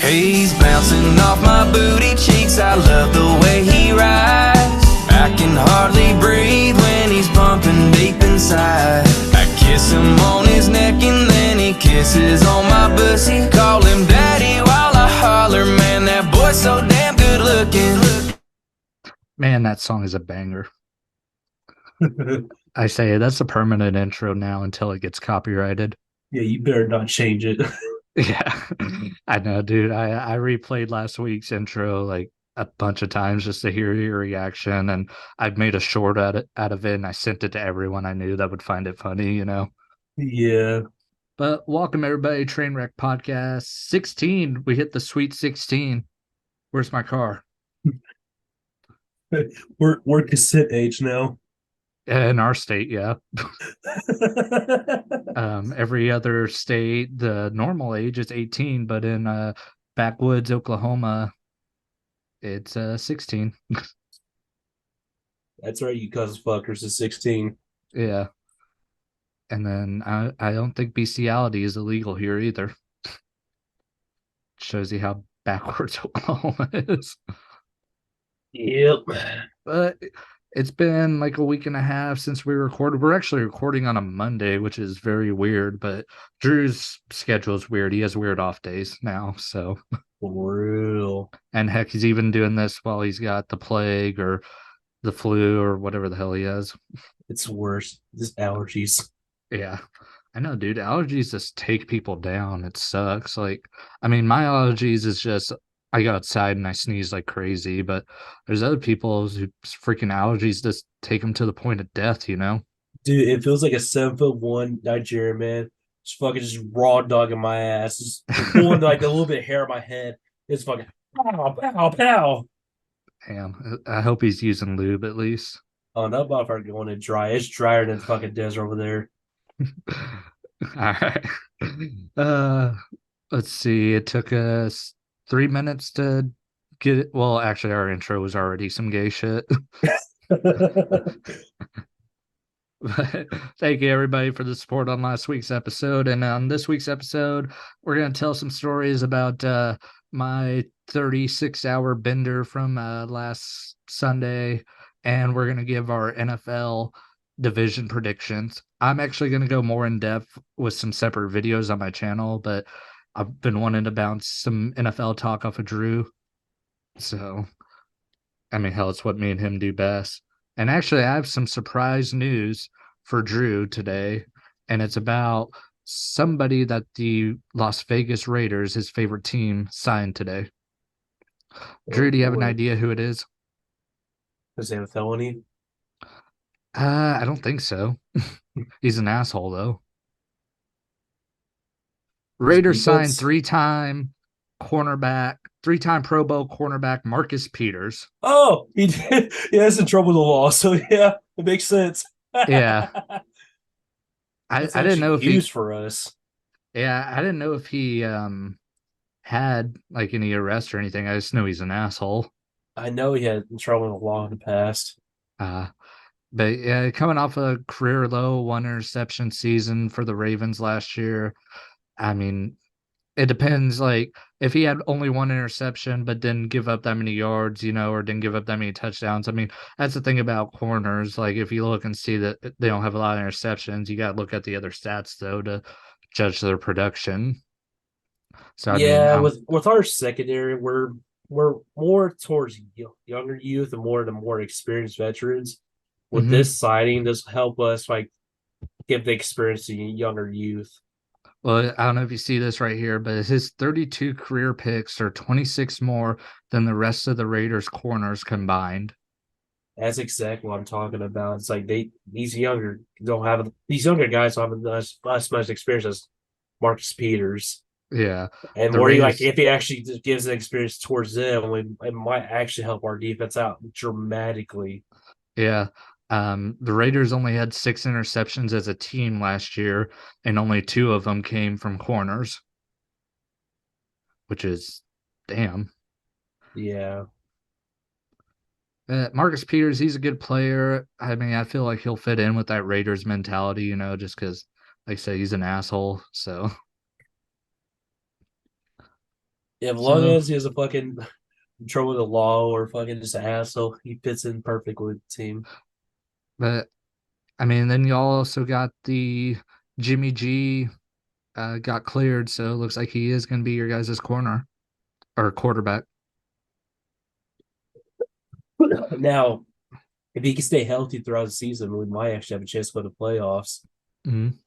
He's bouncing off my booty cheeks. I love the way he rides. I can hardly breathe when he's bumping deep inside. I kiss him on his neck and then he kisses on my pussy. Call him daddy while I holler, man, that boy's so damn good looking. Man, that song is a banger. I say that's a permanent intro now until it gets copyrighted. Yeah, you better not change it. Yeah, I know, dude. I replayed last week's intro like a bunch of times just to hear your reaction, and I've made a short out of it, and I sent it to everyone I knew that would find it funny. Yeah. But welcome everybody, Trainwreck Podcast 16. We hit the sweet 16. Where's my car? We're cassette age now. In our state, yeah. Every other state, the normal age is 18, but in backwoods Oklahoma, it's 16. That's right, you cuz fuckers is 16. Yeah. And then I don't think bestiality is illegal here either. Shows you how backwards Oklahoma is. Yep. But it's been like a week and a half since we recorded. We're actually recording on a Monday, which is very weird, but Drew's schedule is weird. He has weird off days now. So, For real. and heck, he's even doing this while he's got the plague or the flu or whatever the hell he has. It's worse. Just allergies. Yeah. I know, dude. Allergies just take people down. It sucks. Like, I mean, my allergies is just I go outside and I sneeze like crazy, but there's other people who freaking allergies just take them to the point of death. Dude, it feels like a 7'1" Nigerian man. Just fucking just raw dogging my ass. Just pulling like a little bit of hair on my head. It's fucking pow, pow, pow. Damn. I hope he's using lube at least. Oh, no motherfucker going to dry. It's drier than the fucking desert over there. All right. Uh, let's see. It took us 3 minutes to get it. Well, actually, our intro was already some gay shit. Thank you, everybody, for the support on last week's episode. And on this week's episode, we're going to tell some stories about my 36-hour bender from last Sunday. And we're going to give our NFL division predictions. I'm actually going to go more in depth with some separate videos on my channel, but I've been wanting to bounce some NFL talk off of Drew. So, I mean, hell, it's what me and him do best. And actually, I have some surprise news for Drew today, and it's about somebody that the Las Vegas Raiders, his favorite team, signed today. Drew, do you have an idea who it is? Does he have a felony? I don't think so. He's an asshole, though. Raiders signed three-time Pro Bowl cornerback Marcus Peters. Oh, he did. Yeah, he's in trouble with the law. So yeah, it makes sense. Yeah. I didn't know if he used for us. Yeah, I didn't know if he had like any arrests or anything. I just know he's an asshole. I know he had trouble with the law in the past. But yeah, coming off a career low 1 interception season for the Ravens last year. I mean, it depends. Like, if he had only 1 interception, but didn't give up that many yards, or didn't give up that many touchdowns. I mean, that's the thing about corners. Like, if you look and see that they don't have a lot of interceptions, you got to look at the other stats, though, to judge their production. So, I mean, with our secondary, we're more towards younger youth and more experienced veterans. With this signing, this help us like give the experience to younger youth. Well, I don't know if you see this right here, but his 32 career picks are 26 more than the rest of the Raiders corners combined. That's exactly what I'm talking about. It's like these younger guys don't have as much experience as Marcus Peters. Yeah. And where Raiders, if he actually just gives the experience towards them, it might actually help our defense out dramatically. Yeah. The Raiders only had 6 interceptions as a team last year, and only 2 of them came from corners, which is damn. Yeah. Marcus Peters, he's a good player. I mean, I feel like he'll fit in with that Raiders mentality, just because, like I say, he's an asshole. So, As long So, as he has a fucking control of the law or fucking just an asshole, he fits in perfect with the team. but I mean, then you also got the Jimmy G got cleared, so it looks like he is going to be your guys' corner or quarterback. Now, if he can stay healthy throughout the season, we might actually have a chance to go to playoffs. Mhm.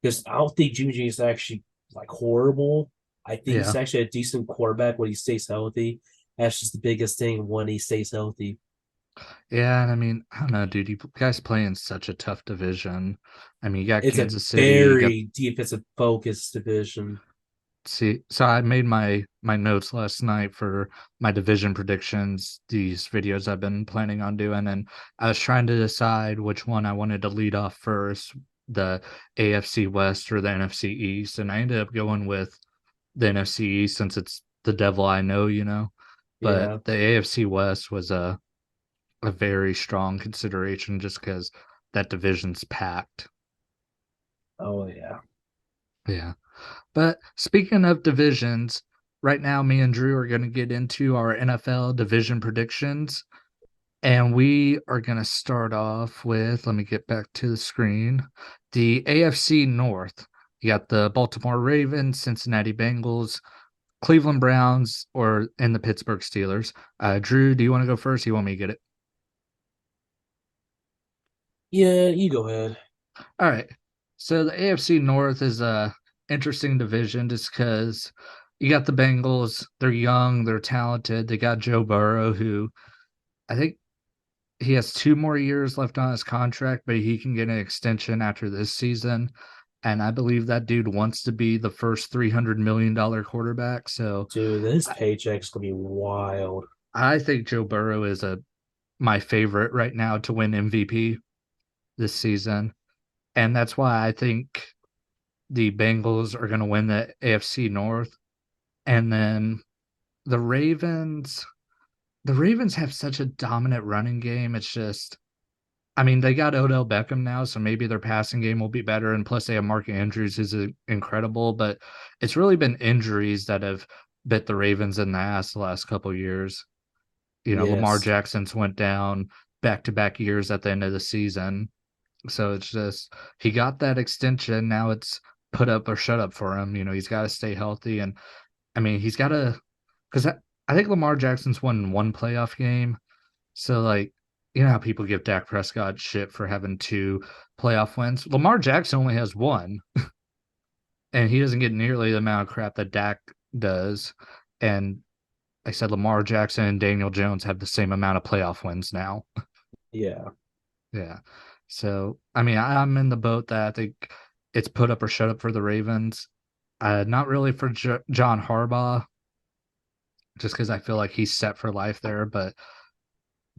Because I don't think Jimmy G is actually like horrible. I think he's Yeah. actually a decent quarterback when he stays healthy. That's just the biggest thing when he stays healthy. Yeah, and I mean, I don't know, dude. You guys play in such a tough division. I mean, you got It's a Kansas City, you got very defensive focused division. see. So I made my notes last night for my division predictions, these videos I've been planning on doing, and I was trying to decide which one I wanted to lead off first, the AFC West or the NFC East, and I ended up going with the NFC East since it's the devil I know, you know. But Yeah. the AFC West was a very strong consideration just because that division's packed. Oh yeah. Yeah. But speaking of divisions, right now me and Drew are going to get into our NFL division predictions. And we are going to start off with, let me get back to the screen, the AFC North. You got the Baltimore Ravens, Cincinnati Bengals, Cleveland Browns, and the Pittsburgh Steelers. Drew, do you want to go first? You want me to get it? Yeah, you go ahead. All right. So the AFC North is a interesting division just because you got the Bengals. They're young, they're talented. They got Joe Burrow, who I think he has 2 more years left on his contract, but he can get an extension after this season. And I believe that dude wants to be the first $300 million quarterback. So Dude, this I, paycheck's gonna be wild. I think Joe Burrow is a my favorite right now to win MVP this season. And that's why I think the Bengals are going to win the AFC North. And then the Ravens, the Ravens have such a dominant running game. It's just, I mean, they got Odell Beckham now, so maybe their passing game will be better. And plus, they have Mark Andrews, who's incredible. But it's really been injuries that have bit the Ravens in the ass the last couple of years. You know, Lamar Yes. Jackson's went down back to back years at the end of the season. So it's just he got that extension. Now it's put up or shut up for him. You know, he's got to stay healthy. And I mean, he's got to, because I think Lamar Jackson's won one playoff game. So, like, you know how people give Dak Prescott shit for having 2 playoff wins? Lamar Jackson only has one, and he doesn't get nearly the amount of crap that Dak does. And like I said, Lamar Jackson and Daniel Jones have the same amount of playoff wins now. Yeah. Yeah. So, I mean, I'm in the boat that I think it's put up or shut up for the Ravens. Not really for John Harbaugh, just because I feel like he's set for life there, but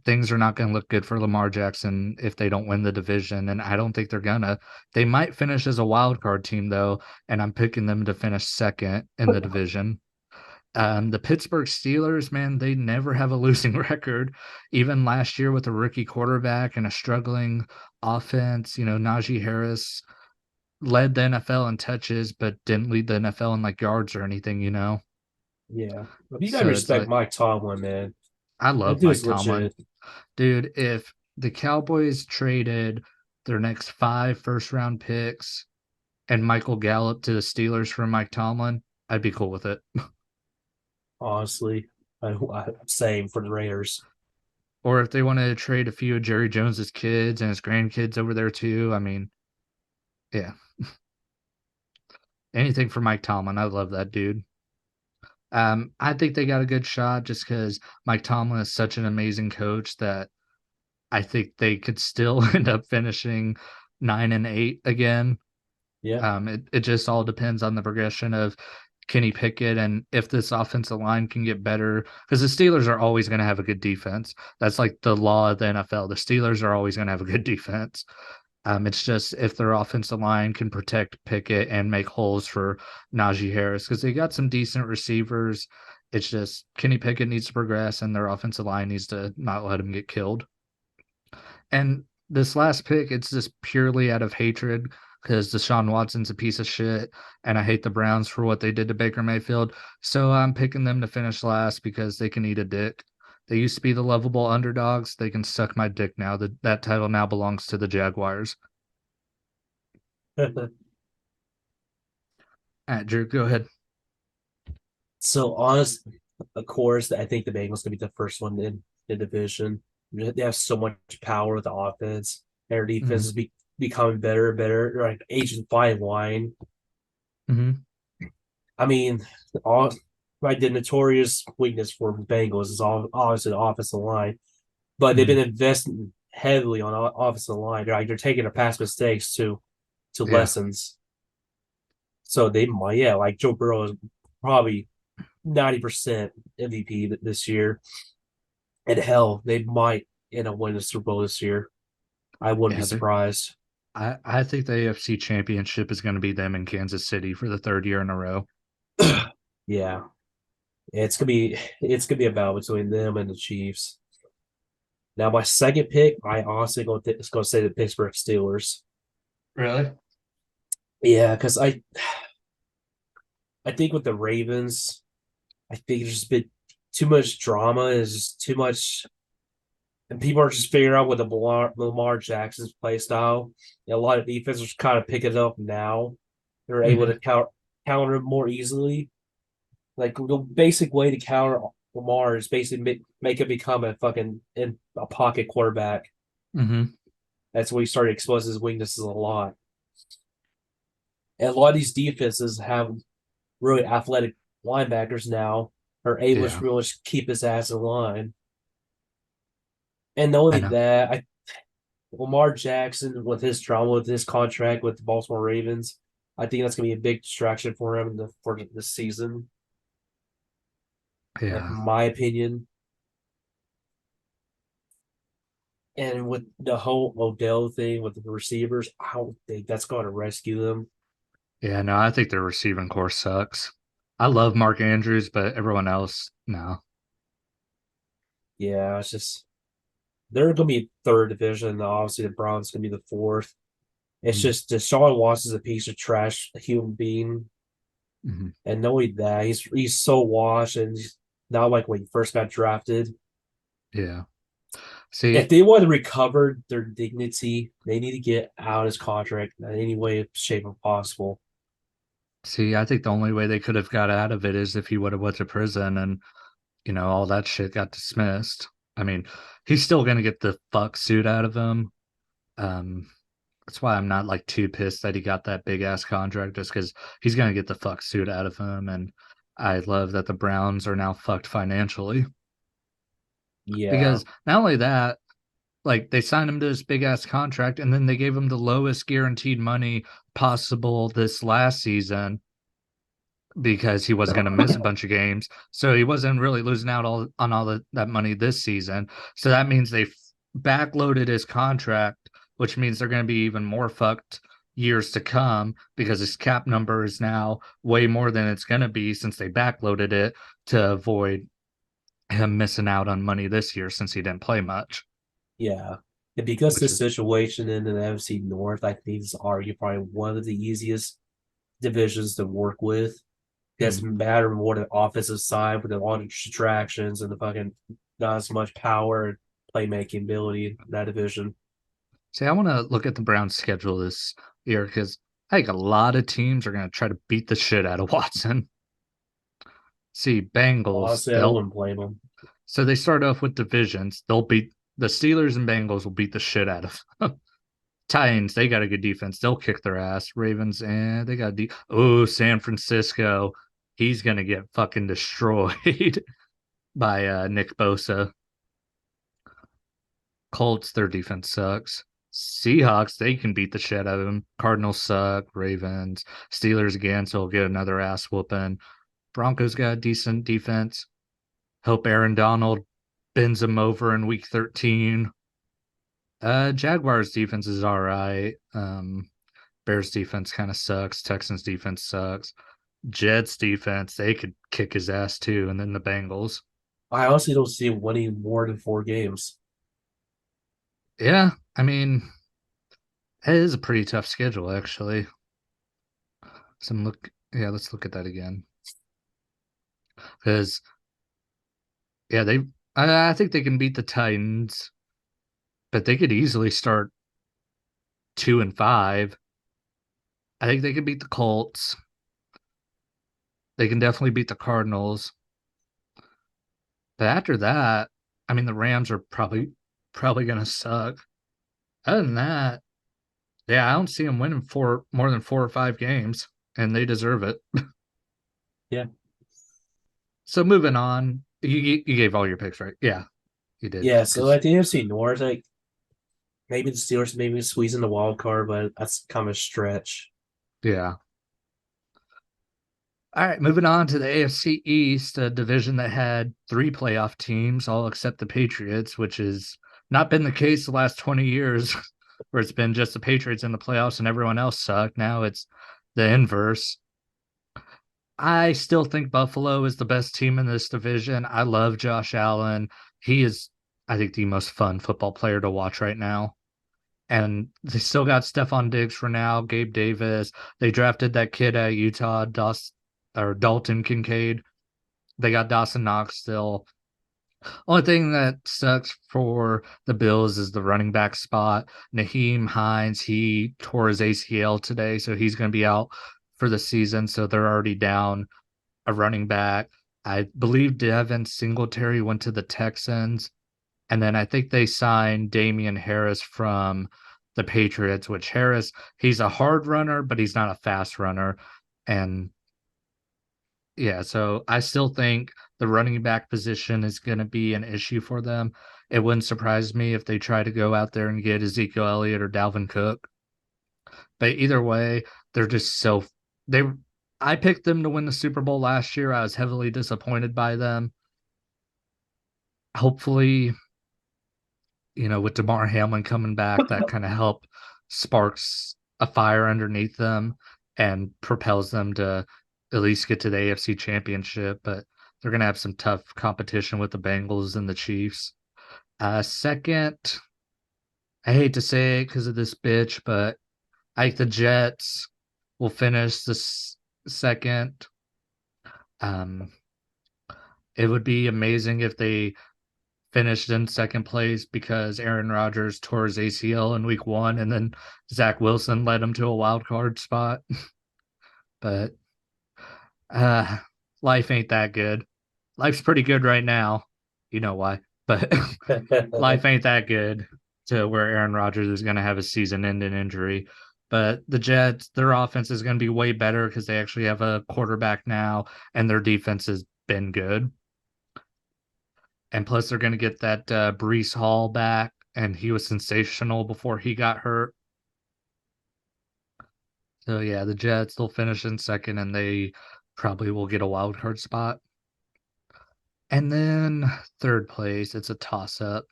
things are not going to look good for Lamar Jackson if they don't win the division. And I don't think they're gonna. They might finish as a wild card team, though, and I'm picking them to finish second in the division. The Pittsburgh Steelers, man, they never have a losing record. Even last year with a rookie quarterback and a struggling offense, you know, Najee Harris led the NFL in touches, but didn't lead the NFL in like yards or anything, you know? Yeah. But you gotta So it's respect like, Mike Tomlin, man. I That love Mike dude's Tomlin. legit. Dude, if the Cowboys traded their next 5 first round picks and Michael Gallup to the Steelers for Mike Tomlin, I'd be cool with it. Honestly. I'm saying for the Raiders. Or if they wanted to trade a few of Jerry Jones's kids and his grandkids over there too, I mean, yeah, anything for Mike Tomlin. I love that dude. I think they got a good shot just because Mike Tomlin is such an amazing coach that I think they could still end up finishing 9-8 again. Yeah. It just all depends on the progression of Kenny Pickett and if this offensive line can get better. Because the Steelers are always going to have a good defense. That's like the law of the NFL. The Steelers are always going to have a good defense. It's just if their offensive line can protect Pickett and make holes for Najee Harris because they got some decent receivers. It's just Kenny Pickett needs to progress and their offensive line needs to not let him get killed. And this last pick, it's just purely out of hatred because Deshaun Watson's a piece of shit, and I hate the Browns for what they did to Baker Mayfield. So I'm picking them to finish last because they can eat a dick. They used to be the lovable underdogs. They can suck my dick now. That title now belongs to the Jaguars. All right, Drew, go ahead. So honest, of course, I think the Bengals gonna be the first one in the division. They have so much power with the offense. Their defense Mm-hmm. is becoming better and better. They're like aging fine wine. Mm-hmm. I mean, all right, the notorious weakness for the Bengals is all obviously the offensive line, but they've Mm-hmm. been investing heavily on offensive line. They're taking their past mistakes to Yeah, lessons. So they might, yeah, like Joe Burrow is probably 90% MVP this year. And hell, they might end up winning the Super Bowl this year. I wouldn't be yeah. surprised. I think the AFC Championship is going to be them in Kansas City for the third year in a row. Yeah. It's gonna be a battle between them and the Chiefs. Now my second pick, I honestly is gonna say the Pittsburgh Steelers. Really? Yeah, because I think with the Ravens, I think there's just been too much drama. Is just too much, and people are just figuring out what the Lamar Jackson's play style. And a lot of defenses kind of pick it up now. They're able Mm-hmm. to counter more easily. Like the basic way to counter Lamar is basically make him become a fucking in a pocket quarterback. Mm-hmm. That's where he started exposing his weaknesses a lot. And a lot of these defenses have really athletic linebackers now are able Yeah, to really keep his ass in line. And not I only know. that, Lamar Jackson with his drama with his contract with the Baltimore Ravens, I think that's gonna be a big distraction for him for this season. In Yeah. my opinion, and with the whole Odell thing with the receivers, I don't think that's going to rescue them. Yeah, no, I think their receiving core sucks. I love Mark Andrews, but everyone else, no. Yeah, it's just they're going to be third division. And obviously, the Browns going to be the fourth. It's Mm-hmm. just Deshaun Watson's a piece of trash, a human being, Mm-hmm. and knowing that he's so washed and he's not like when he first got drafted. Yeah. If See, they want to recover their dignity, they need to get out of his contract in any way, shape, or possible. I think the only way they could have got out of it is if he would have went to prison and, all that shit got dismissed. I mean, he's still gonna get the fuck suit out of him. Um, that's why I'm not like too pissed that he got that big ass contract, just because he's gonna get the fuck suit out of him. And I love that the Browns are now fucked financially Yeah, because not only that, like they signed him to this big ass contract and then they gave him the lowest guaranteed money possible this last season because he was going to miss a bunch of games. So he wasn't really losing out on all that money this season. So that means they backloaded his contract, which means they're going to be even more fucked years to come because his cap number is now way more than it's going to be since they backloaded it to avoid him missing out on money this year since he didn't play much, yeah. And because which this is situation in the NFC North, I think is arguably probably one of the easiest divisions to work with. It hmm. doesn't matter what the offensive side with all the distractions and the fucking not as much power and playmaking ability in that division. See, I want to look at the Browns schedule this year because I think a lot of teams are going to try to beat the shit out of Watson. See, Bengals, Honestly, I wouldn't blame them. so they start off with divisions. They'll beat the Steelers and Bengals will beat the shit out of them. Titans, they got a good defense. They'll kick their ass. Ravens, they got oh, San Francisco. He's gonna get fucking destroyed by Nick Bosa. Colts, their defense sucks. Seahawks, they can beat the shit out of them. Cardinals suck. Ravens, Steelers again, so we'll get another ass whooping. Broncos got a decent defense. Hope Aaron Donald bends them over in week 13. Jaguars defense is all right. Bears defense kind of sucks. Texans defense sucks. Jets defense, they could kick his ass too. And then the Bengals. I honestly don't see him winning more than 4 games. Yeah, I mean, It is a pretty tough schedule, actually. Let's look at that again. Because yeah, I think they can beat the Titans, but they could easily start 2-5. I think they could beat the Colts. They can definitely beat the Cardinals. But after that, I mean, the Rams are probably gonna suck. Other than that, yeah, I don't see them winning more than 4 or 5 games, and they deserve it. Yeah. So moving on, you gave all your picks, right? Yeah, you did. Yeah, so 'Cause- at the NFC North, like maybe the Steelers maybe squeeze in the wild card, but that's kind of a stretch. yeah. All right, moving on to the AFC East, a division that had 3 playoff teams, all except the Patriots, which has not been the case the last 20 years, where it's been just the Patriots in the playoffs and everyone else sucked. Now it's the inverse. I still think Buffalo is the best team in this division. I love Josh Allen. He is, I think, the most fun football player to watch right now. And they still got Stephon Diggs for now, Gabe Davis. They drafted that kid at Utah, Dalton Kincaid. They got Dawson Knox still. Only thing that sucks for the Bills is the running back spot. Naheem Hines, he tore his ACL today, so he's going to be out for the season. So they're already down a running back. I believe Devin Singletary went to the Texans. And then I think they signed Damian Harris from the Patriots, which Harris, he's a hard runner, but he's not a fast runner. And yeah, so I still think the running back position is going to be an issue for them. It wouldn't surprise me if they try to go out there and get Ezekiel Elliott or Dalvin Cook. But either way, they're just so they I picked them to win the Super Bowl last year. I was heavily disappointed by them. Hopefully, with DeMar Hamlin coming back, that kind of help sparks a fire underneath them and propels them to at least get to the AFC Championship. But they're going to have some tough competition with the Bengals and the Chiefs. Second, I hate to say it because of this bitch, but I think the Jets will finish this second. Um, it would be amazing if they finished in second place because Aaron Rodgers tore his ACL in week 1 and then Zach Wilson led him to a wild card spot. But uh life ain't that good. Life's pretty good right now. You know why. But life ain't that good to where Aaron Rodgers is going to have a season ending injury. But the Jets, their offense is going to be way better because they actually have a quarterback now and their defense has been good. And plus, they're going to get that Brees Hall back, and he was sensational before he got hurt. So yeah, the Jets they'll finish in second, and they probably will get a wild card spot. And then third place, it's a toss up.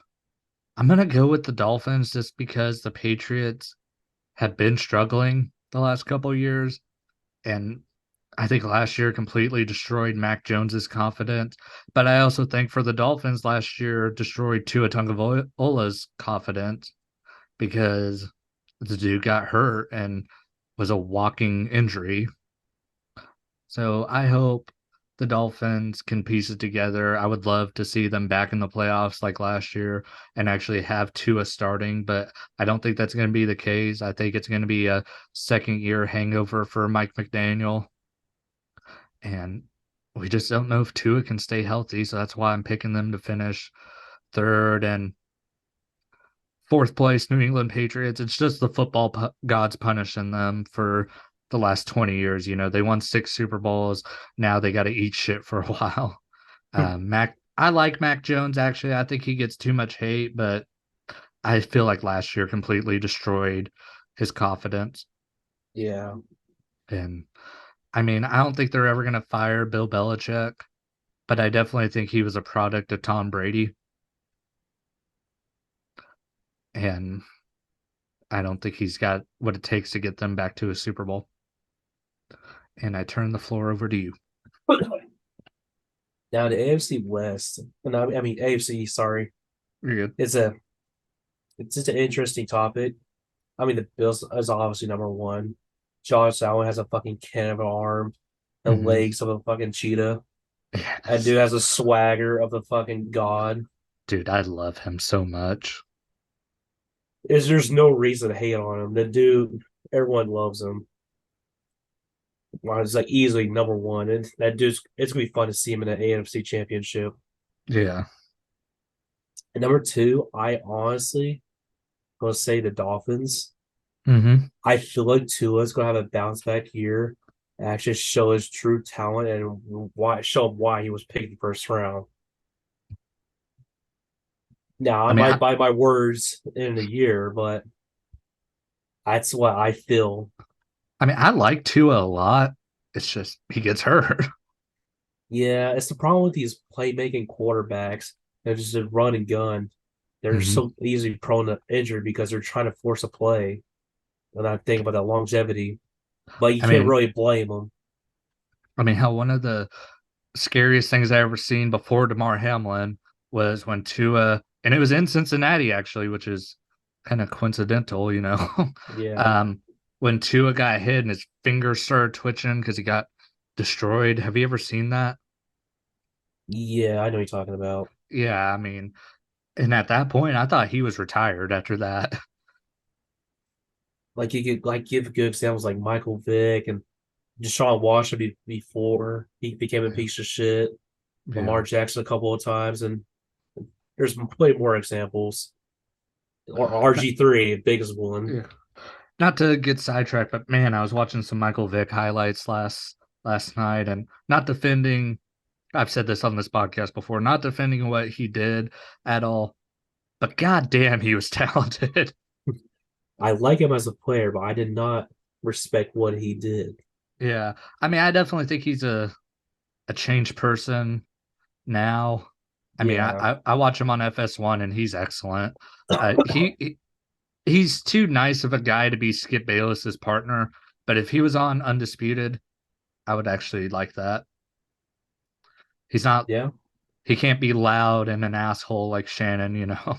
I'm gonna go with the Dolphins just because the Patriots have been struggling the last couple years, and I think last year completely destroyed Mac Jones's confidence. But I also think for the Dolphins last year destroyed Tua Tagovailoa's confidence because the dude got hurt and was a walking injury. So I hope the Dolphins can piece it together. I would love to see them back in the playoffs like last year and actually have Tua starting, but I don't think that's going to be the case. I think it's going to be a second year hangover for Mike McDaniel. And we just don't know if Tua can stay healthy. So that's why I'm picking them to finish third and fourth place, New England Patriots. It's just the football gods punishing them for the last 20 years. They won 6 Super Bowls. Now they got to eat shit for a while. I like Mac Jones, actually. I think he gets too much hate, but I feel like last year completely destroyed his confidence. Yeah. And I mean, I don't think they're ever going to fire Bill Belichick, but I definitely think he was a product of Tom Brady. And I don't think he's got what it takes to get them back to a Super Bowl. And I turn the floor over to you. Now the AFC West, and I mean AFC. Sorry, You're good. it's just an interesting topic. I mean, the Bills is obviously number one. Josh Allen has a fucking cannon of an arm, the Hmm. legs of a fucking cheetah. That Yes. dude has a swagger of the fucking god. Dude, I love him so much. There's no reason to hate on him. The dude, everyone loves him. Well, he's like easily number one, and that dude's. It's gonna be fun to see him in the AFC Championship. Yeah. And number two, I honestly gonna say the Dolphins. Hmm. I feel like Tua's gonna have a bounce back year and actually show his true talent and why show him why he was picked first round. Now I I mean, might buy my words in a year, but that's what I feel. I like Tua a lot. It's just he gets hurt. Yeah, it's the problem with these playmaking quarterbacks. They're just a run and gun. They're Hmm. so easily prone to injury because they're trying to force a play. And I think about that longevity, but you I can't mean, really blame them. how one of the scariest things I ever seen before DeMar Hamlin was when Tua, and it was in Cincinnati actually, which is kind of coincidental, you know. Yeah, um, when Tua got hit and his fingers started twitching because he got destroyed. Have you ever seen that? yeah, I know what you're talking about. Yeah, and at that point, I thought he was retired after that. Like you could like give good examples like Michael Vick and Deshaun Watson before he became a piece of shit. Yeah. Lamar Jackson a couple of times, and there's way more examples. Or RG3, biggest one. Yeah. Not to get sidetracked, but man, I was watching some Michael Vick highlights last night, and not defending. I've said this on this podcast before, not defending what he did at all, but god damn, he was talented. I like him as a player, but I did not respect what he did. Yeah, I definitely think he's a changed person now. Yeah, I watch him on FS1, and he's excellent. He's too nice of a guy to be Skip Bayless's partner, but if he was on Undisputed, I would actually like that. He's not yeah, he can't be loud and an asshole like Shannon, you know.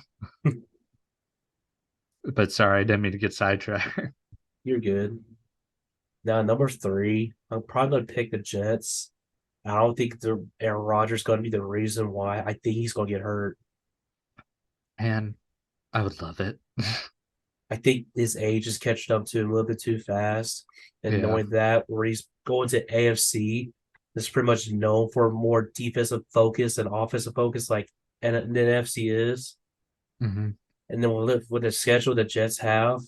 But sorry, I didn't mean to get sidetracked. you're good. Now, number three, I'm probably going to pick the Jets. I don't think the Aaron Rodgers is going to be the reason why. I think he's going to get hurt. And I would love it. I think his age is catching up to him a little bit too fast. And Yeah. knowing that, where he's going to AFC, that's pretty much known for more defensive focus and offensive focus, like and the NFC is. Hmm. And then with the schedule the Jets have,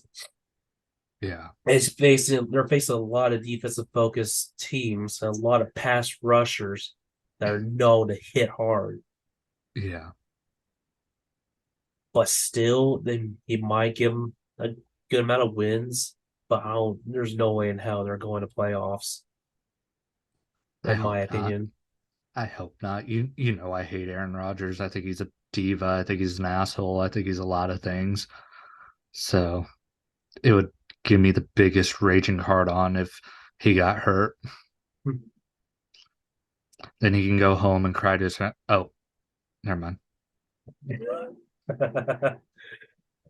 Yeah. they're facing a lot of defensive focused teams, and a lot of pass rushers that are known to hit hard. Yeah. But still, then he might give them a good amount of wins. But I don't, there's no way in hell they're going to playoffs, I in my hope not. opinion. I hope not. You know I hate Aaron Rodgers. I think he's a diva. I think he's an asshole. I think he's a lot of things. So it would give me the biggest raging hard on if he got hurt. Then he can go home and cry to his oh, never mind.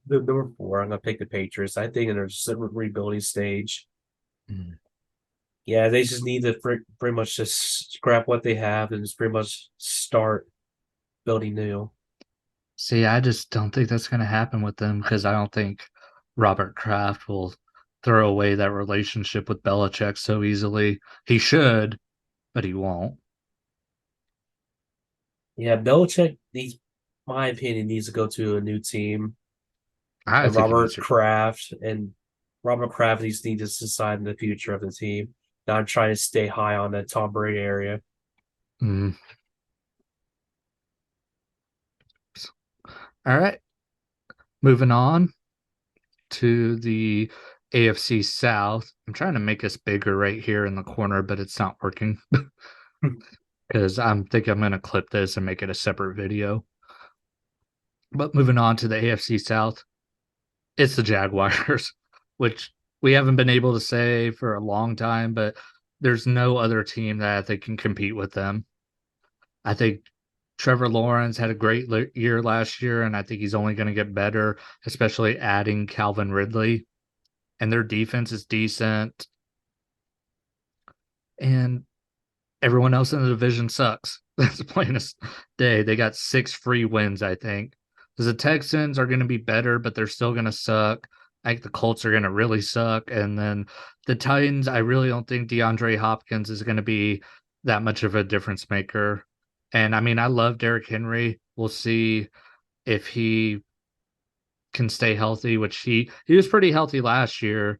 The number four, I'm gonna pick the Patriots. I think they're just a rebuilding stage. Mm. Yeah, they just need to pretty much just scrap what they have and just pretty much start building new. See, I just don't think that's going to happen with them because I don't think Robert Kraft will throw away that relationship with Belichick so easily. He should, but he won't. Yeah, Belichick needs, my opinion, needs to go to a new team. I And think he needs to. Robert Kraft needs to decide in the future of the team. Not trying to stay high on the Tom Brady area. Mm. All right, moving on to the AFC South. I'm trying to make us bigger right here in the corner, but it's not working because I'm going to clip this and make it a separate video. But moving on to the AFC South, it's the Jaguars, which we haven't been able to say for a long time, but there's no other team that I think can compete with them. I think Trevor Lawrence had a great year last year, and I think he's only going to get better, especially adding Calvin Ridley. and their defense is decent, and everyone else in the division sucks. That's the plainest day. They got 6 free wins, I think. Because the Texans are going to be better, but they're still going to suck. I think the Colts are going to really suck. And then the Titans, I really don't think DeAndre Hopkins is going to be that much of a difference maker. And I mean, I love Derrick Henry. We'll see if he can stay healthy, which he was pretty healthy last year.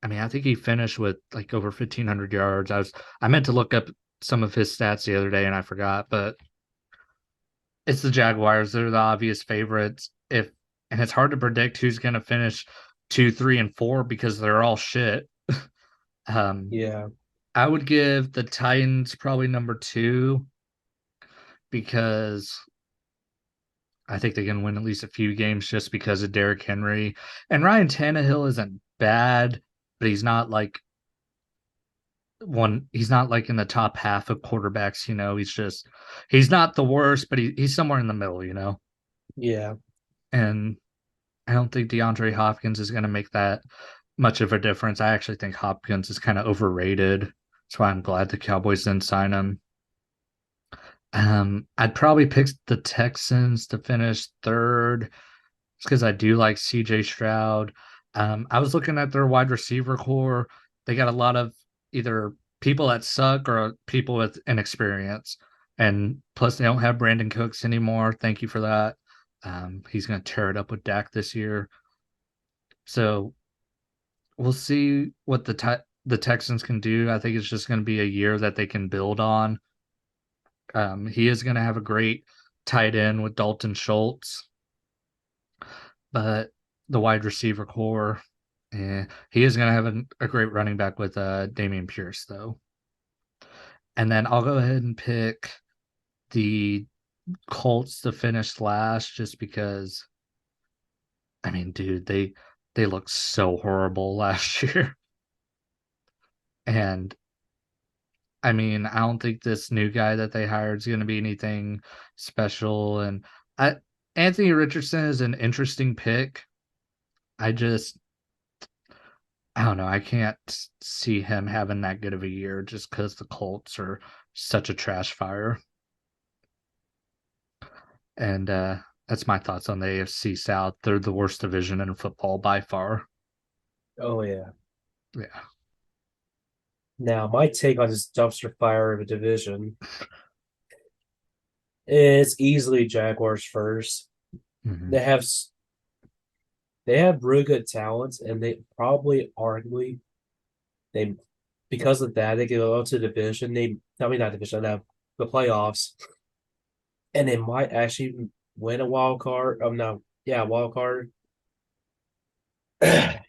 I mean, I think he finished with like over 1,500 yards. I meant to look up some of his stats the other day and I forgot, but it's the Jaguars. They're the obvious favorites. If and it's hard to predict who's going to finish 2, 3, and 4 because they're all shit. Um, Yeah. I would give the Titans probably number 2 because I think they can win at least a few games just because of Derrick Henry. And Ryan Tannehill isn't bad, but he's not like in the top half of quarterbacks, he's not the worst, but he's somewhere in the middle. Yeah. And I don't think DeAndre Hopkins is going to make that much of a difference. I actually think Hopkins is kind of overrated. That's why I'm glad the Cowboys didn't sign him. I'd probably pick the Texans to finish third because I do like CJ Stroud. I was looking at their wide receiver core. They got a lot of either people that suck or people with inexperience. And plus, they don't have Brandon Cooks anymore. Thank you for that. He's going to tear it up with Dak this year. So we'll see what the Texans can do. I think it's just going to be a year that they can build on. He is going to have a great tight end with Dalton Schultz, but the wide receiver core, he is going to have a great running back with Damian Pierce, though. And then I'll go ahead and pick the Colts to finish last just because, I mean, dude, they looked so horrible last year. And I mean, I don't think this new guy that they hired is going to be anything special. And Anthony Richardson is an interesting pick. I just, I don't know. I can't see him having that good of a year just because the Colts are such a trash fire. And that's my thoughts on the AFC South. They're the worst division in football by far. Oh yeah. Yeah. Now my take on this dumpster fire of a division is easily Jaguars first. Mm-hmm. They have really good talents, and they probably arguably they because of that they can go to the division. Not division, the playoffs, and they might actually win a wild card. No, yeah, wild card. But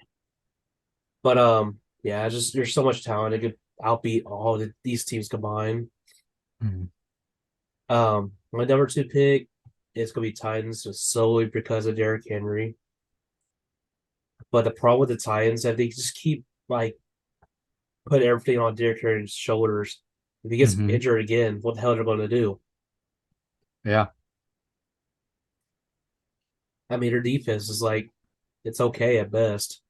yeah, just there's so much talent. It could outbeat these teams combined. Mm-hmm. My number 2 pick is gonna be Titans just solely because of Derrick Henry. But the problem with the Titans is they just keep like put everything on Derrick Henry's shoulders. If he gets Mm-hmm. injured again, what the hell are they going to do? Yeah. I mean, their defense is like it's okay at best.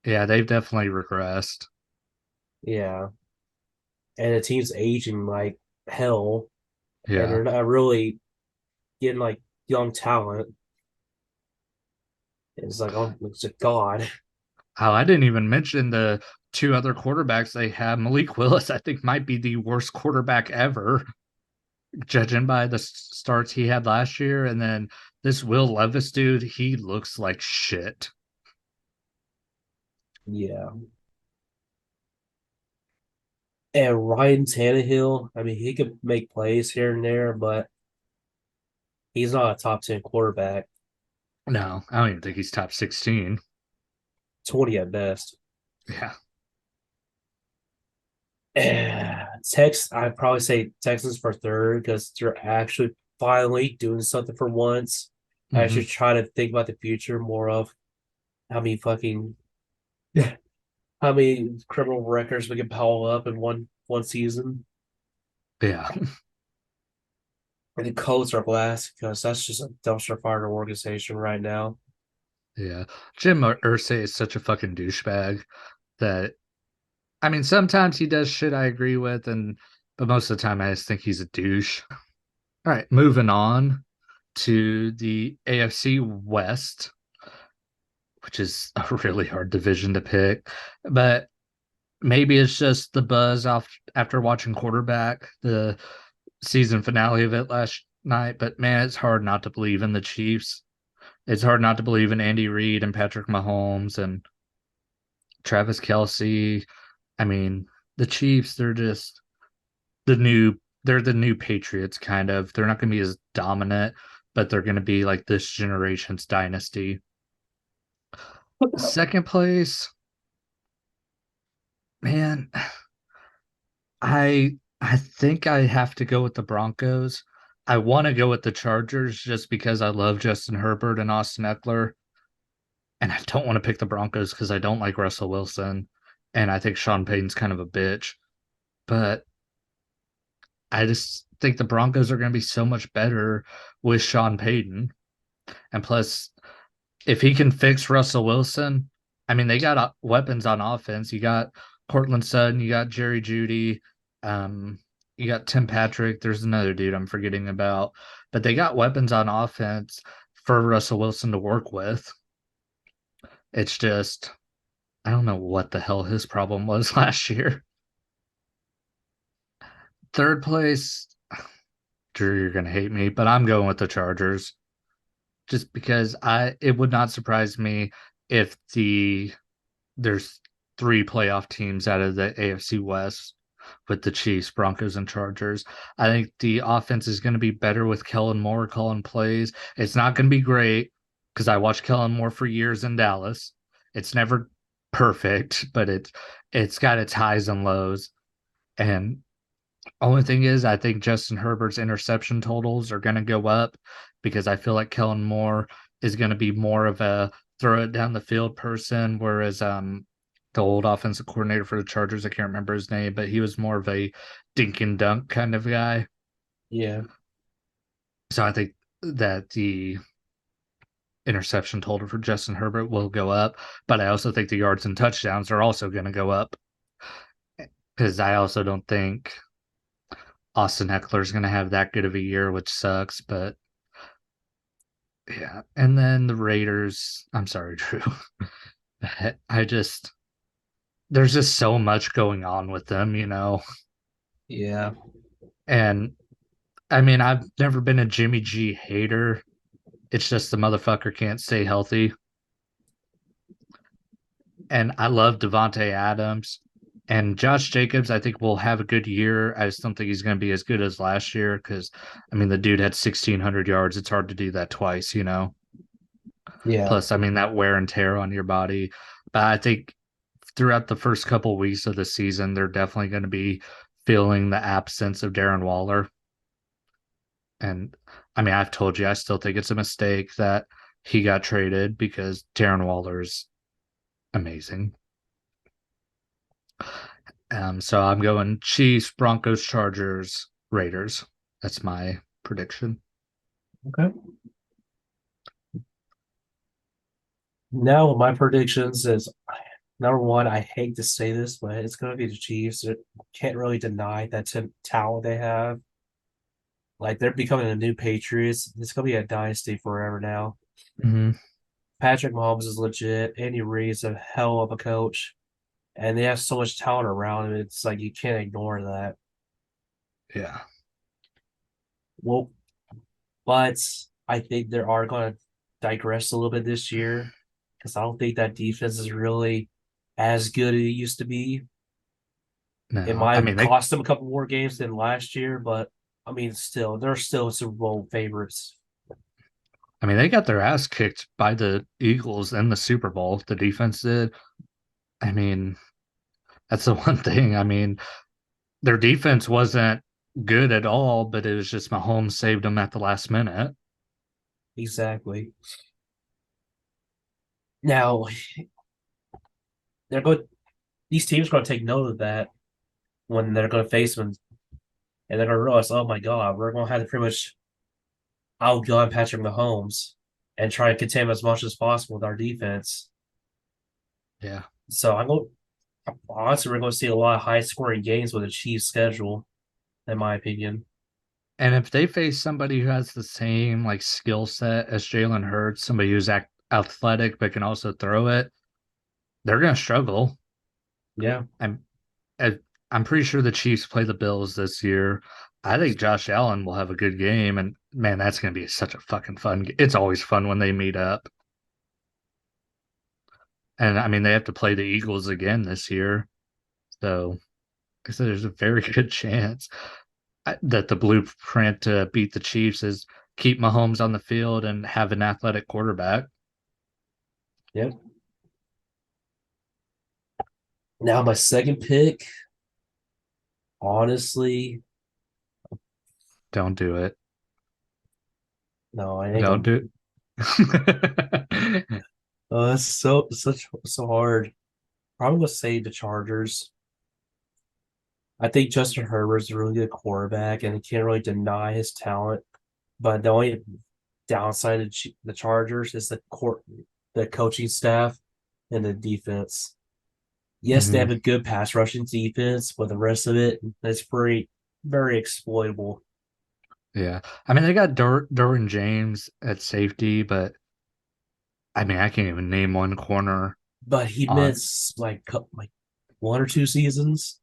Yeah, they've definitely regressed. Yeah, and the team's aging like hell, and Yeah. they're not really getting like young talent. It's like, oh, it's a god. Oh, I didn't even mention the 2 other quarterbacks they have. Malik Willis, I think, might be the worst quarterback ever, judging by the starts he had last year. And then this Will Levis dude, he looks like shit. Yeah, and Ryan Tannehill. I mean, he could make plays here and there, but he's not a top 10 quarterback. No, I don't even think he's top 16. 20 at best. Yeah. I'd probably say Texans for third because they're actually finally doing something for once. I Mm-hmm. should try to think about the future more of how many fucking how many criminal records we can pile up in one season. Yeah. And the Colts are last because that's just a dumpster fire organization right now. Yeah. Jim Irsay is such a fucking douchebag that I mean sometimes he does shit I agree with and but most of the time I just think he's a douche. All right, moving on to the AFC West, which is a really hard division to pick. But maybe it's just the buzz off after watching quarterback, the season finale of it last night. But man, it's hard not to believe in the Chiefs. It's hard not to believe in Andy Reid and Patrick Mahomes and Travis Kelsey. I mean, the Chiefs, they're just the new they're the new Patriots kind of. They're not going to be as dominant, but they're going to be like this generation's dynasty. Second place, man, I think I have to go with the Broncos. I want to go with the Chargers just because I love Justin Herbert and Austin Eckler, and I don't want to pick the Broncos because I don't like Russell Wilson, and I think Sean Payton's kind of a bitch. But I just think the Broncos are going to be so much better with Sean Payton, and plus, if he can fix Russell Wilson, I mean, they got weapons on offense. You got Cortland Sutton, you got Jerry Judy, um, you got Tim Patrick. There's another dude I'm forgetting about, but they got weapons on offense for Russell Wilson to work with. It's just, I don't know what the hell his problem was last year. Third place, Drew, you're gonna hate me, but I'm going with the Chargers just because I it would not surprise me if there's three playoff teams out of the AFC West with the Chiefs, Broncos, and Chargers. I think the offense is going to be better with Kellen Moore calling plays. It's not going to be great because I watched Kellen Moore for years in Dallas. It's never perfect, but it's got its highs and lows. And only thing is, I think Justin Herbert's interception totals are going to go up because I feel like Kellen Moore is going to be more of a throw it down the field person, whereas the old offensive coordinator for the Chargers, I can't remember his name, but he was more of a dink and dunk kind of guy. Yeah. So I think that the interception total for Justin Herbert will go up, but I also think the yards and touchdowns are also going to go up because I also don't think Austin Eckler is going to have that good of a year, which sucks. But yeah, and then the Raiders. I'm sorry, Drew. I just there's just so much going on with them, you know. Yeah. And I mean, I've never been a Jimmy G hater. It's just the motherfucker can't stay healthy. And I love Devontae Adams. And Josh Jacobs, I think, will have a good year. I just don't think he's going to be as good as last year because, I mean, the dude had 1,600 yards. It's hard to do that twice, you know? Yeah. Plus, I mean, that wear and tear on your body. But I think throughout the first couple of weeks of the season, they're definitely going to be feeling the absence of Darren Waller. And I mean, I've told you, I still think it's a mistake that he got traded because Darren Waller's amazing. So I'm going Chiefs, Broncos, Chargers, Raiders. That's my prediction. Okay. Now my predictions is number one. I hate to say this, but it's going to be the Chiefs. Can't really deny that talent they have. Like they're becoming the new Patriots. It's going to be a dynasty forever now. Mm-hmm. Patrick Mahomes is legit. Andy Reid is a hell of a coach, and they have so much talent around him. It's like you can't ignore that. Yeah. Well, but I think they are going to digress a little bit this year because I don't think that defense is really as good as it used to be. It No, might I have mean they. cost them a couple more games than last year, but I mean, still, they're still Super Bowl favorites. I mean they got their ass kicked by the Eagles in the Super Bowl. The defense did. I mean that's the one thing. I mean their defense wasn't good at all, but it was just Mahomes saved them at the last minute. Exactly. Now they're going. These teams are going to take note of that when they're going to face them, and they're going to realize, oh my god, we're going to have to pretty much outgun Patrick Mahomes. and try to contain them as much as possible with our defense. Yeah. So honestly, we're going to see a lot of high scoring games with a Chiefs schedule, in my opinion. And if they face somebody who has the same like skill set as Jalen Hurts, somebody who's athletic but can also throw it, they're going to struggle. Yeah. I'm I- I'm pretty sure the Chiefs play the Bills this year. I think Josh Allen will have a good game, and man, that's going to be such a fucking fun. It's always fun when they meet up. And I mean, they have to play the Eagles again this year, so there's a very good chance that the blueprint to beat the Chiefs is keep Mahomes on the field and have an athletic quarterback. Yep. Now my second pick, honestly, Don't do it. no, I ain't Don't gonna. do it. Oh, that's so hard. Probably gonna say the Chargers. I think Justin Herbert's a really good quarterback, and you can't really deny his talent. But the only downside of the Chargers is the coaching staff and the defense. Yes, they have Mhm. a good pass rushing defense, but the rest of it is very exploitable. Yeah. I mean, they got Derwin James at safety, but I mean, I can't even name one corner But he on. missed like 1 or 2 seasons,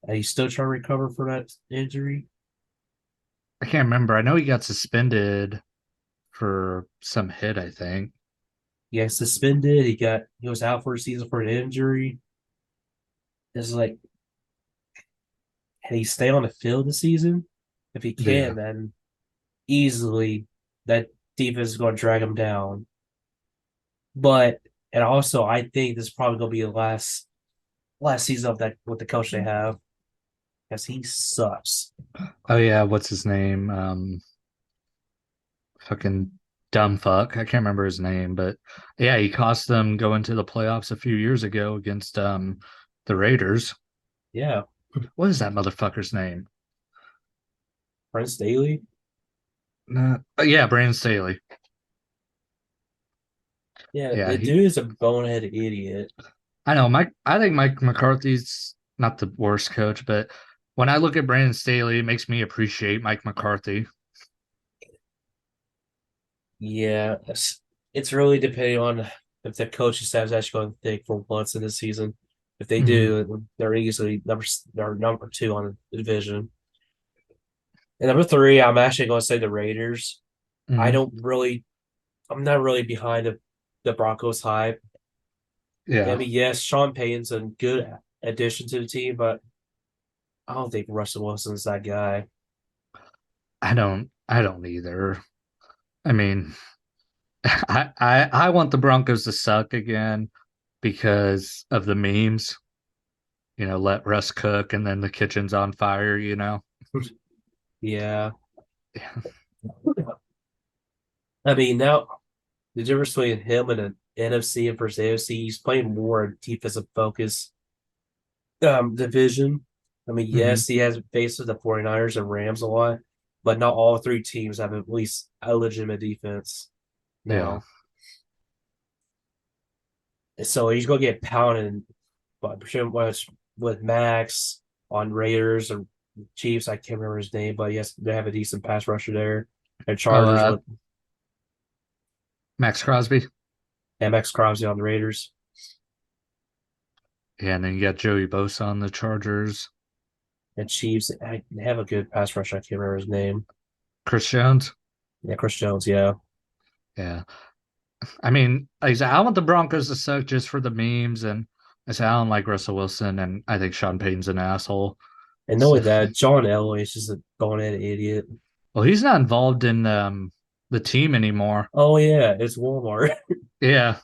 and he's still trying to recover from that injury. I can't remember. I know he got suspended for some hit, I think. He got suspended. He was out for a season for an injury. It's like, can he stay on the field this season? If he Yeah. can, then easily that defense is going to drag him down. But and also, I think this is probably going to be the last season of that with the coach they have because he sucks. Oh yeah, what's his name? Fucking dumb fuck. I can't remember his name, but yeah, he cost them going to the playoffs a few years ago against the Raiders. Yeah, What is that motherfucker's name? Prince Daly. Yeah, Brandon Staley. Yeah, Yeah, the he. dude is a bonehead idiot. I know Mike. I think Mike McCarthy's not the worst coach, but when I look at Brandon Staley, it makes me appreciate Mike McCarthy. Yeah, it's really depending on if the coaching staff is actually going to think for once in this season. If they Hmm. do, they're easily they're number 2 on the division. And number 3, I'm actually going to say the Raiders. I Hmm. don't really, I'm not really behind the Broncos hype. I Yeah, mean, yes, Sean Payton's a good addition to the team, but I don't think Russell Wilson's that guy. I don't. I don't either. I mean, I want the Broncos to suck again because of the memes. Let Russ cook and then the kitchen's on fire. Yeah, Yeah. I mean now the difference between him and an NFC and versus AFC, he's playing more defensive focus division. I mean, Hmm. yes, he has faces the 49ers and Rams a lot, but not all 3 teams have at least a legitimate defense Yeah. now. So he's going to get pounded but with Max on Raiders or Chiefs. I can't remember his name, but yes, they have a decent pass rusher there. And Oh, Chargers with Max Crosby. MX Crosby on the Raiders Yeah, and then you got Joey Bosa on the Chargers. and Chiefs. They have a good pass rusher. I can't remember his name. Chris Jones. Yeah, Chris Jones. Yeah, Yeah. I mean, like I said, I want the Broncos to suck just for the memes, and I said I don't like Russell Wilson, and I think Sean Payton's an asshole. and So, knowing that John Elway is just a bonehead idiot. well, he's not involved in the team anymore. Oh yeah, it's Walmart. Yeah,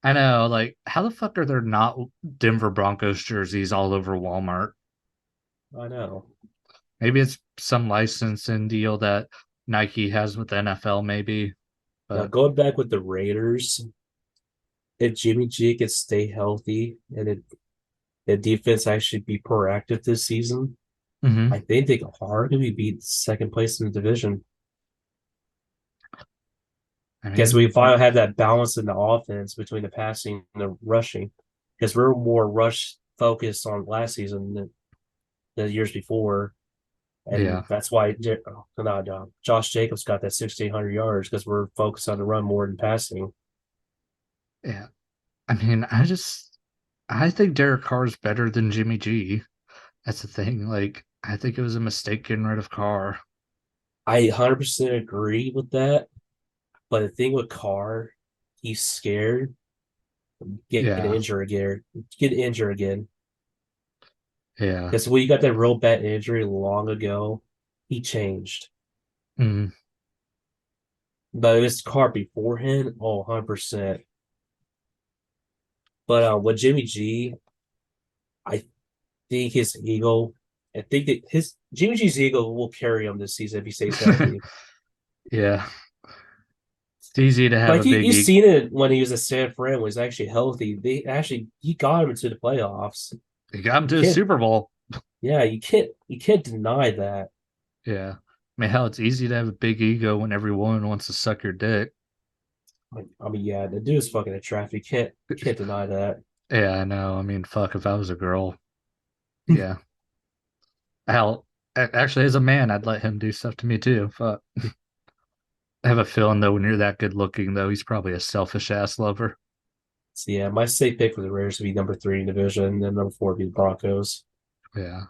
I know. Like, how the fuck are there not Denver Broncos jerseys all over Walmart? I know. Maybe it's some licensing deal that Nike has with the NFL, maybe. Now But going back with the Raiders, if Jimmy G could stay healthy and the defense actually be proactive this season, I mhm. think they could hardly beat second place in the division. I Because mean, we finally have that balance in the offense between the passing and the rushing. Because we're more rush focused on last season than the years before. yeah, And that's why Josh Jacobs got that 1,600 yards because we're focused on the run more than passing. yeah. I mean, I think Derek Carr's better than Jimmy G. That's the thing. Like, I think it was a mistake getting rid of Carr. I 100% agree with that. But the thing with Carr, he's scared get Yeah, injured again. Get injured again. yeah. Because when you got that real bad injury long ago, he changed. Mm, But it was Carr beforehand, 100%. But with Jimmy G, I think his ego, I think that his Jimmy G's ego will carry him this season if he stays healthy. yeah. It's easy to have a Like big you ego. seen it when he was at San Fran, was actually healthy. He got him into the playoffs. He got him You to a can't, Super Bowl. yeah, you can't deny that. Yeah. I mean, hell, it's easy to have a big ego when everyone wants to suck your dick. I mean, yeah, the dude's fucking attractive. You can't deny that. Yeah, I know. I mean, fuck, if I was a girl, yeah. Hell, actually, as a man, I'd let him do stuff to me too. Fuck. I have a feeling though, when you're that good looking, though, he's probably a selfish ass lover. So yeah, my safe pick for the Raiders would be number 3 in division, and then number 4 would be the Broncos. Yeah.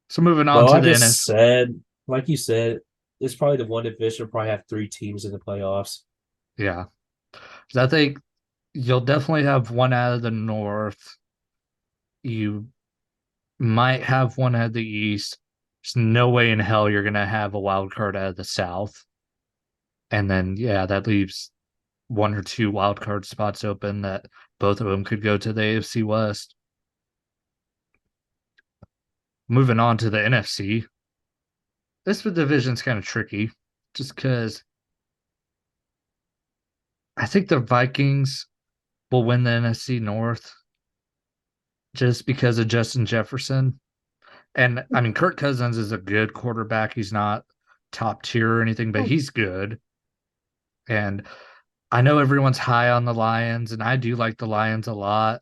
So moving on But to the NF. like you said, it's probably the one division probably have 3 teams in the playoffs. Yeah. 'Cause I think you'll definitely have one out of the North. You might have one out of the East. There's no way in hell you're gonna have a wild card out of the South. And then yeah, that leaves one or two wild card spots open that both of them could go to the AFC West. Moving on to the NFC. This division's kind of tricky just because I think the Vikings will win the NFC North just because of Justin Jefferson. And I mean, Kirk Cousins is a good quarterback. He's not top tier or anything, but he's good. And I know everyone's high on the Lions, and I do like the Lions a lot,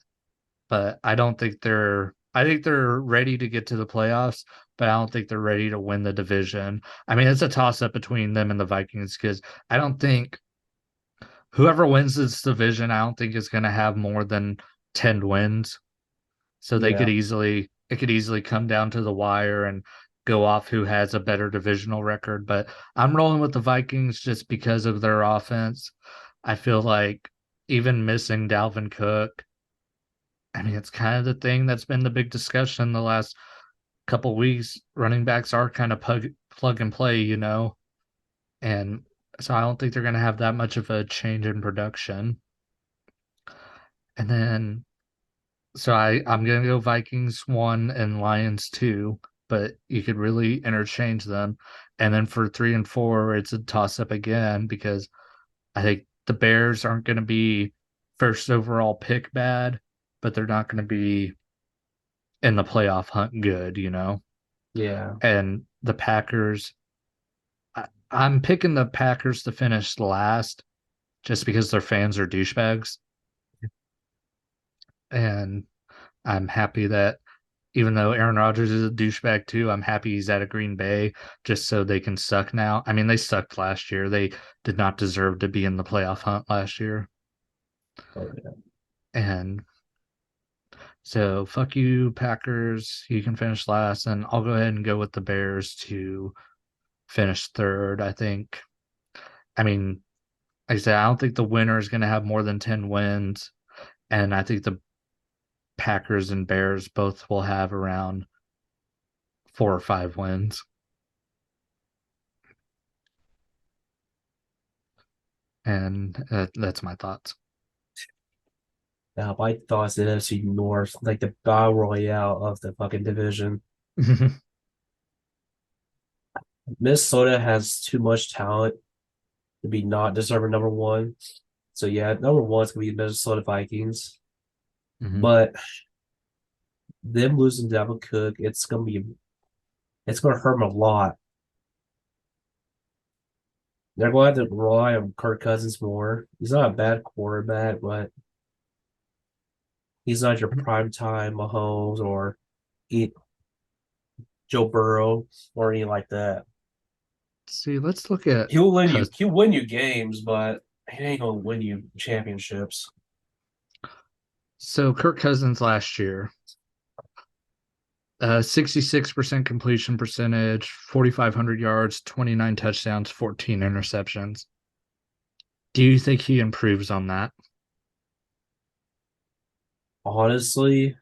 but I think they're ready to get to the playoffs, but I don't think they're ready to win the division. I mean, it's a toss up between them and the Vikings because I don't think whoever wins this division, I don't think is going to have more than 10 wins. So Yeah, it could easily come down to the wire and go off who has a better divisional record. But I'm rolling with the Vikings just because of their offense. I feel like even missing Dalvin Cook, I mean, it's kind of the thing that's been the big discussion the last couple weeks. Running backs are kind of plug and play, you know, and so I don't think they're going to have that much of a change in production. And then so I'm gonna go Vikings one and Lions two, but you could really interchange them. And then for three and four, it's a toss up again because I think the Bears aren't gonna be first overall pick bad, but they're not gonna be in the playoff hunt good, you know. yeah. And the Packers, I'm picking the Packers to finish last just because their fans are douchebags, and I'm happy that even though Aaron Rodgers is a douchebag too, I'm happy he's out of Green Bay just so they can suck now. I mean, they sucked last year. They did not deserve to be in the playoff hunt last year. Oh, yeah. And so, fuck you, Packers. You can finish last. And I'll go ahead and go with the Bears to finish third. I think, I mean, like I said, I don't think the winner is going to have more than 10 wins. And I think the Packers and Bears both will have around 4 or 5 wins. And that's my thoughts. Now, my thoughts in NFC North, like the battle royale of the fucking division. Minnesota has too much talent to be not deserving number one. So yeah, number one is gonna be the Minnesota Vikings. Mhm. But them losing Dalvin Cook, it's gonna hurt them a lot. They're going to have to rely on Kirk Cousins more. He's not a bad quarterback, but he's not your prime time Mahomes or eat Joe Burrow or anything like that. See, let's look at He'll win you. Cousins. He'll win you games, but he ain't gonna win you championships. So Kirk Cousins last year, 66% completion percentage, 4,500 yards, 29 touchdowns, 14 interceptions. Do you think he improves on that? Honestly,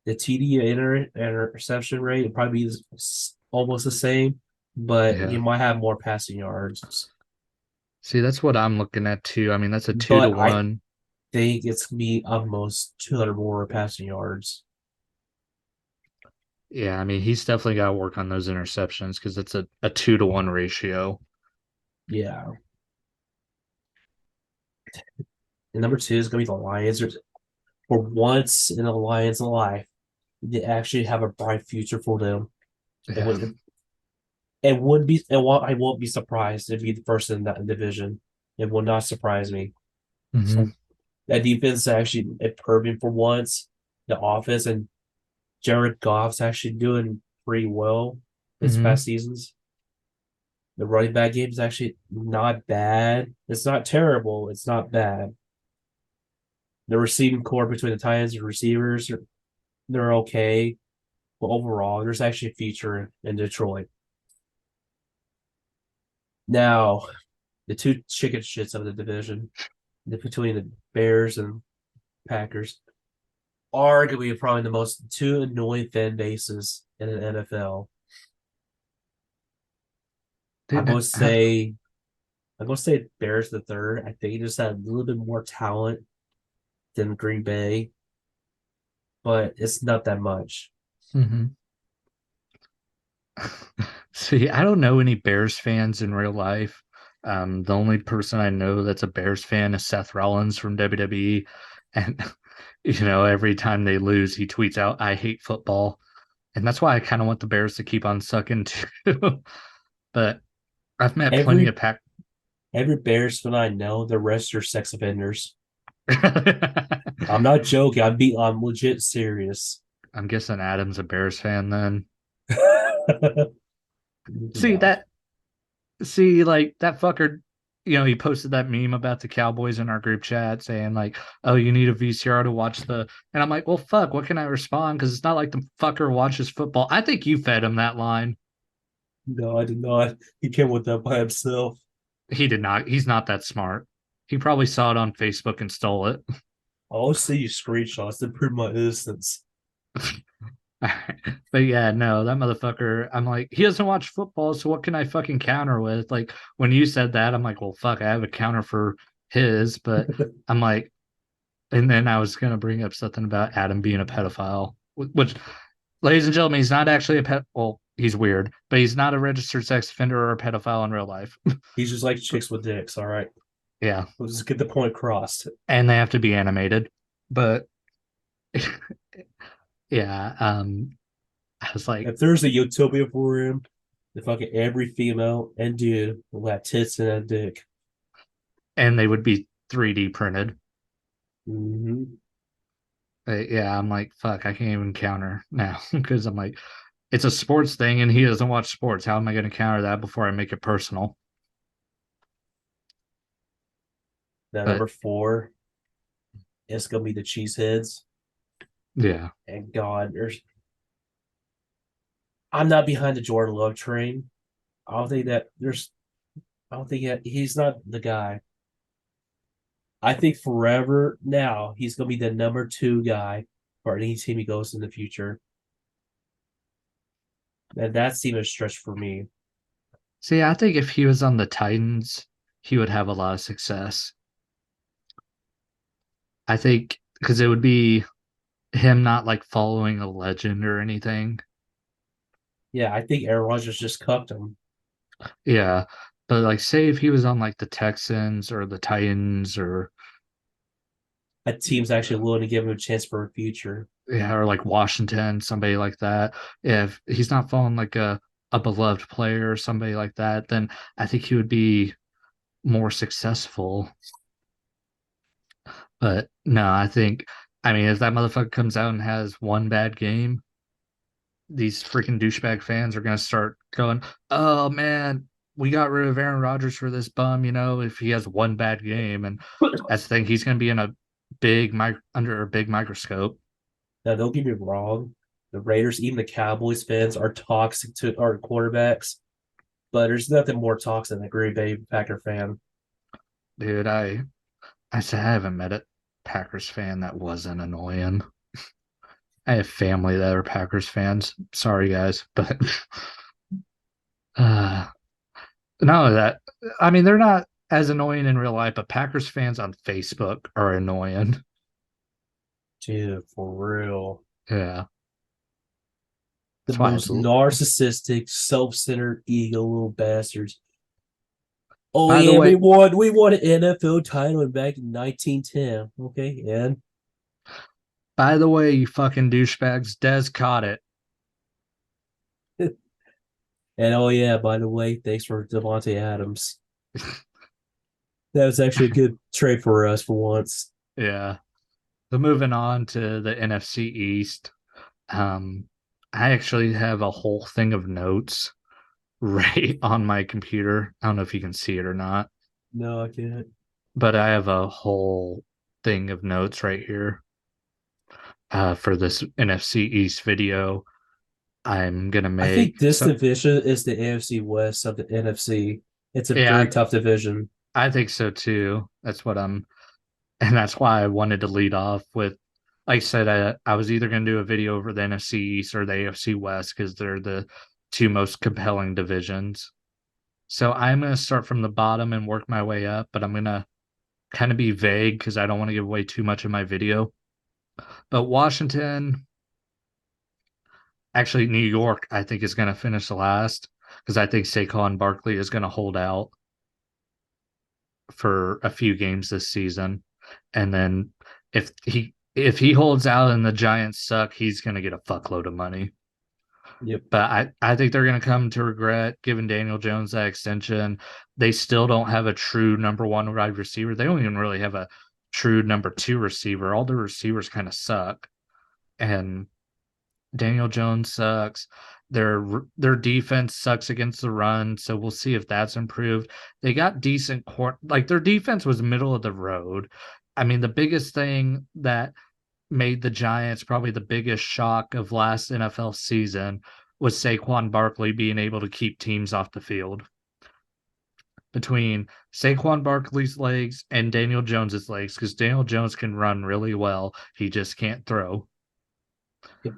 the TD interception rate would probably be almost the same, but Yeah. you might have more passing yards. See, that's what I'm looking at too. I mean, that's a two to But I one. think it's gonna be almost 200 more passing yards. Yeah, I mean, he's definitely got to work on those interceptions because it's a 2 to 1 ratio. Yeah. And number two is gonna be the Lions. For once in the Lions' life, they actually have a bright future for them. It Yeah. would it would be it won't, I won't be surprised to be the first in that division. It will not surprise me. Hmm. That defense is actually improving for once. The offense and Jared Goff's actually doing pretty well this Hmm. past seasons. The running back game is actually not bad. It's not terrible. It's not bad. The receiving core between the Titans and receivers, they're okay. But overall, there's actually a future in Detroit. Now, the two chicken shits of the division between the Bears and Packers arguably probably the most two annoying fan bases in the NFL. I'm Didn't gonna it, say I'm gonna say Bears the third. I think he just had a little bit more talent than Green Bay, but it's not that much. mhm. See, I don't know any Bears fans in real life. The only person I know that's a Bears fan is Seth Rollins from WWE. And, every time they lose, he tweets out, I hate football. And that's why I kind of want the Bears to keep on sucking too. But I've met plenty Every of pack. every Bears fan I know, the rest are sex offenders. I'm not joking. I'm legit serious. I'm guessing Adam's a Bears fan then. See No. that See, like that fucker, he posted that meme about the Cowboys in our group chat saying like, "Oh, you need a VCR to watch the," and I'm like, "Well, fuck, what can I respond? Because it's not like the fucker watches football." I think you fed him that line. No, I did not. He came with that by himself. He did not. He's not that smart. He probably saw it on Facebook and stole it. I'll see you screenshots to prove my innocence. But yeah, no, that motherfucker. I'm like, he doesn't watch football, so what can I fucking counter with? Like when you said that, I'm like, well, fuck, I have a counter for his, but I'm like, and then I was going to bring up something about Adam being a pedophile, which, ladies and gentlemen, he's not actually a pet. Well, he's weird, but he's not a registered sex offender or a pedophile in real life. He's just like chicks with dicks. All right. Yeah. We'll just get the point crossed. And they have to be animated. But yeah, I was like, If there's a utopia for him, the fucking every female and dude will have tits and a dick. and they would be 3D printed. Mm-hmm. Yeah, I'm like, fuck, I can't even counter now because I'm like, it's a sports thing and he doesn't watch sports. How am I going to counter that before I make it personal? Now But number four is gonna be the cheeseheads. yeah. And God, I'm not behind the Jordan Love train. I don't think that there's I don't think he's not the guy. I think forever now he's gonna be the number two guy for any team he goes in the future. And that's even a stretch for me. See, I think if he was on the Titans, he would have a lot of success. I think because it would be him not like following a legend or anything. Yeah, I think Aaron Rodgers just cucked him. Yeah. But like say if he was on like the Texans or the Titans or A team's actually willing to give him a chance for a future. yeah, or like Washington, somebody like that. If he's not following like a a beloved player or somebody like that, then I think he would be more successful. But no, I mean, if that motherfucker comes out and has one bad game, these freaking douchebag fans are going to start going, oh man, we got rid of Aaron Rodgers for this bum, if he has one bad game. And that's the thing, he's going to be in a under a big microscope. Now, don't get me wrong. The Raiders, even the Cowboys fans, are toxic to our quarterbacks, but there's nothing more toxic than a Green Bay Packer fan. Dude, I said I haven't met a Packers fan that wasn't annoying. I have family that are Packers fans. Sorry, guys, but uh, no, that I mean they're not as annoying in real life, but Packers fans on Facebook are annoying. Dude, for real. Yeah, The that's why most narcissistic, self-centered, ego little bastards. Oh By the yeah, way, we won an NFL title back in 1910. Okay, and you fucking douchebags, Dez caught it. and oh yeah, by the way, thanks for Devontae Adams. That was actually a good trade for us for once. Yeah. So moving on to the NFC East, um, I actually have a whole thing of notes right on my computer. I don't know if you can see it or not, No, I can't. but I have a whole thing of notes right here for this NFC East video. I'm gonna I think make this so division is the AFC West of the NFC. It's a very yeah, tough division. I think so too. And that's why I wanted to lead off with, like I said, I was either going to do a video over the NFC East or the AFC West because they're the two most compelling divisions. So I'm going to start from the bottom and work my way up, but I'm going to kind of be vague because I don't want to give away too much of my video. But Washington, actually, New York, I think is going to finish last because I think Saquon Barkley is going to hold out for a few games this season. And then if he holds out and the Giants suck, he's going to get a fuckload of money. Yep. But I think they're going to come to regret giving Daniel Jones that extension. They still don't have a true number one wide receiver. They don't even really have a true number two receiver. All their receivers kind of suck. And Daniel Jones sucks. Their defense sucks against the run, so we'll see if that's improved. They got decent like their defense was middle of the road. I mean, the biggest thing that made the Giants probably the biggest shock of last NFL season was Saquon Barkley being able to keep teams off the field. Between Saquon Barkley's legs and Daniel Jones's legs, because Daniel Jones can run really well, he just can't throw. Yep.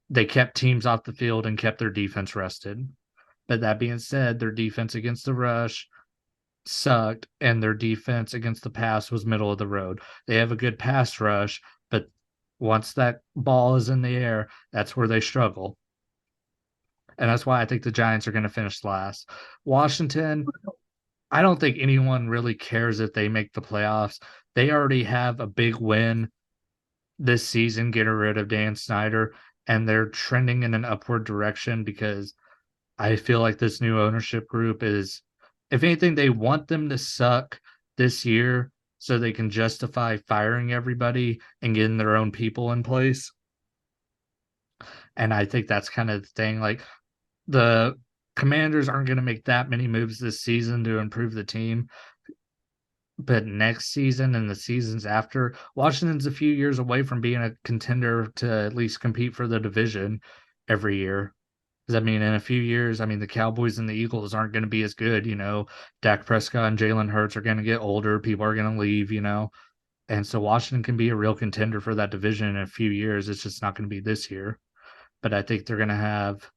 They kept teams off the field and kept their defense rested. But that being said, their defense against the rush sucked, and their defense against the pass was middle of the road. They have a good pass rush, but once that ball is in the air, that's where they struggle. And that's why I think the Giants are going to finish last. Washington, I don't think anyone really cares if they make the playoffs. They already have a big win this season, getting rid of Dan Snyder, and they're trending in an upward direction because I feel like this new ownership group is, if anything, they want them to suck this year so they can justify firing everybody and getting their own people in place. And I think that's kind of the thing. Like, the Commanders aren't going to make that many moves this season to improve the team. But next season and the seasons after, Washington's a few years away from being a contender to at least compete for the division every year. Because, I mean, in a few years, I mean, the Cowboys and the Eagles aren't going to be as good, Dak Prescott and Jalen Hurts are going to get older. People are going to leave, And so Washington can be a real contender for that division in a few years. It's just not going to be this year. But I think they're going to have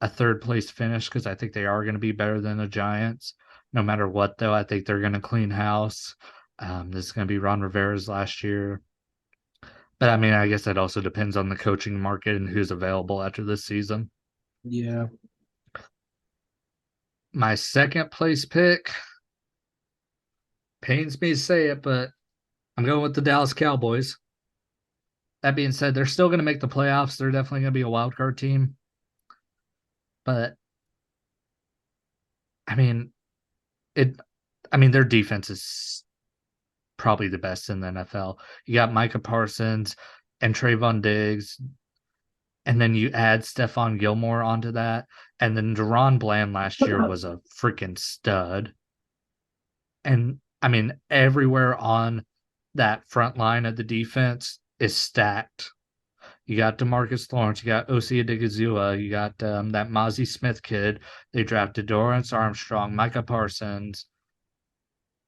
a third place finish because I think they are going to be better than the Giants. No matter what, though, I think they're going to clean house. This is going to be Ron Rivera's last year. But I mean, I guess that also depends on the coaching market and who's available after this season. Yeah. My second place pick, pains me to say it, but I'm going with the Dallas Cowboys. That being said, they're still going to make the playoffs. They're definitely going to be a wild card team. But I mean, it. I mean, their defense is probably the best in the NFL. You got Micah Parsons and Trayvon Diggs, and then you add Stephon Gilmore onto that, and then Deron Bland last year was a freaking stud. And I mean, everywhere on that front line of the defense is stacked. You got Demarcus Lawrence, you got Osia Odigizua, you got that Mozzie Smith kid. They drafted Dorrance Armstrong, Micah Parsons.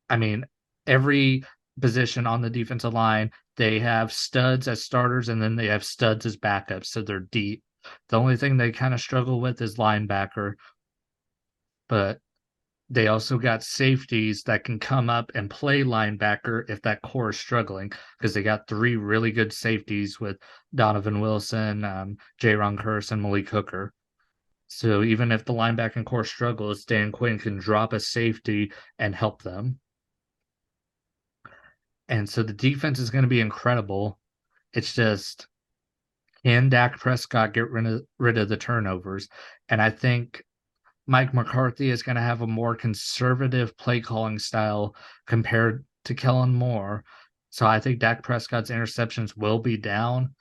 I mean, every position on the defensive line, they have studs as starters and then they have studs as backups. So they're deep. The only thing they kind of struggle with is linebacker, but they also got safeties that can come up and play linebacker if that core is struggling because they got three really good safeties with Donovan Wilson, J-Ron Curse, and Malik Hooker. So even if the linebacking core struggles, Dan Quinn can drop a safety and help them. And so the defense is going to be incredible. It's just, can Dak Prescott get rid of the turnovers? And I think Mike McCarthy is going to have a more conservative play calling style compared to Kellen Moore. So I think Dak Prescott's interceptions will be down.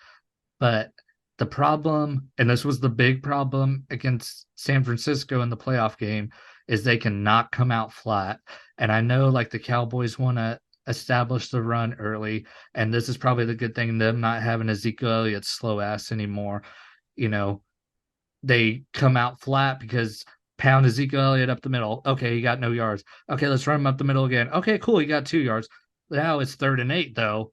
But the problem, and this was the big problem against San Francisco in the playoff game, is they cannot come out flat. And I know like the Cowboys want to establish the run early, and this is probably the good thing, them not having Ezekiel Elliott's slow ass anymore. You know, they come out flat because pound Ezekiel Elliott up the middle. Okay, he got no yards. Okay, let's run him up the middle again. Okay, cool, he got 2 yards. Now it's 3rd and 8 though,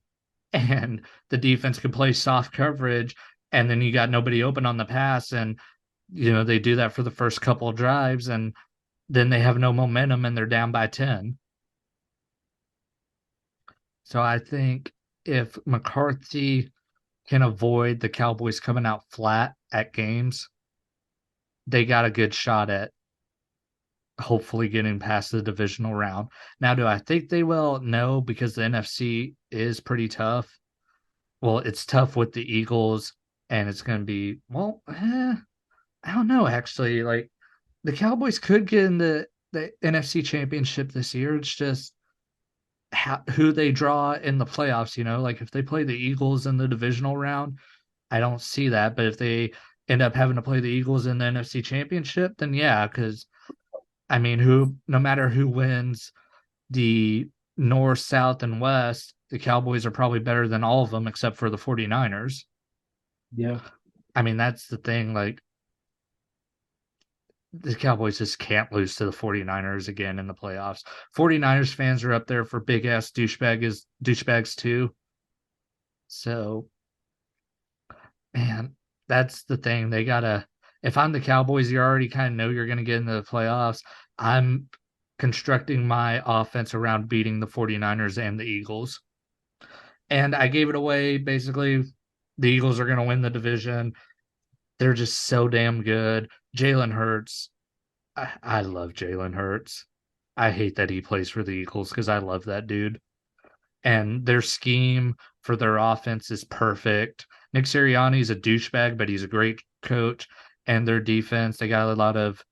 and the defense can play soft coverage, and then you got nobody open on the pass, and they do that for the first couple of drives, and then they have no momentum and they're down by 10. So I think if McCarthy can avoid the Cowboys coming out flat at games, they got a good shot at hopefully getting past the divisional round. Now, do I think they will? No, because the NFC is pretty tough. Well, it's tough with the Eagles, and it's going to be, I don't know, actually. Like, the Cowboys could get in the NFC Championship this year. It's just who they draw in the playoffs, like if they play the Eagles in the divisional round, I don't see that. But if they end up having to play the Eagles in the NFC Championship, then yeah, because I mean, no matter who wins the North, South, and West, the Cowboys are probably better than all of them except for the 49ers. Yeah. I mean, that's the thing. Like, the Cowboys just can't lose to the 49ers again in the playoffs. 49ers fans are up there for big ass douchebags too. So, man, that's the thing. They gotta, if I'm the Cowboys, you already kind of know you're gonna get into the playoffs. I'm constructing my offense around beating the 49ers and the Eagles. And I gave it away. Basically, the Eagles are gonna win the division. They're just so damn good. Jalen Hurts, I love Jalen Hurts. I hate that he plays for the Eagles because I love that dude. And their scheme for their offense is perfect. Nick Sirianni's a douchebag, but he's a great coach. And their defense, they got a lot of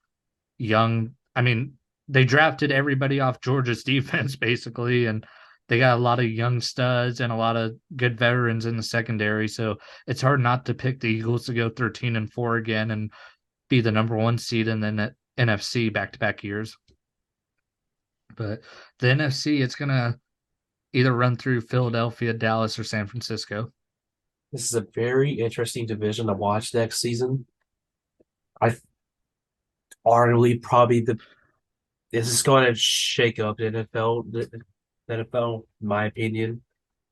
young. I mean, they drafted everybody off Georgia's defense basically, and they got a lot of young studs and a lot of good veterans in the secondary. So it's hard not to pick the Eagles to go 13-4 again and be the number one seed in the NFC back-to-back years. But the NFC, it's gonna either run through Philadelphia, Dallas, or San Francisco. This is a very interesting division to watch next season. I arguably probably this is going to shake up the NFL, in my opinion,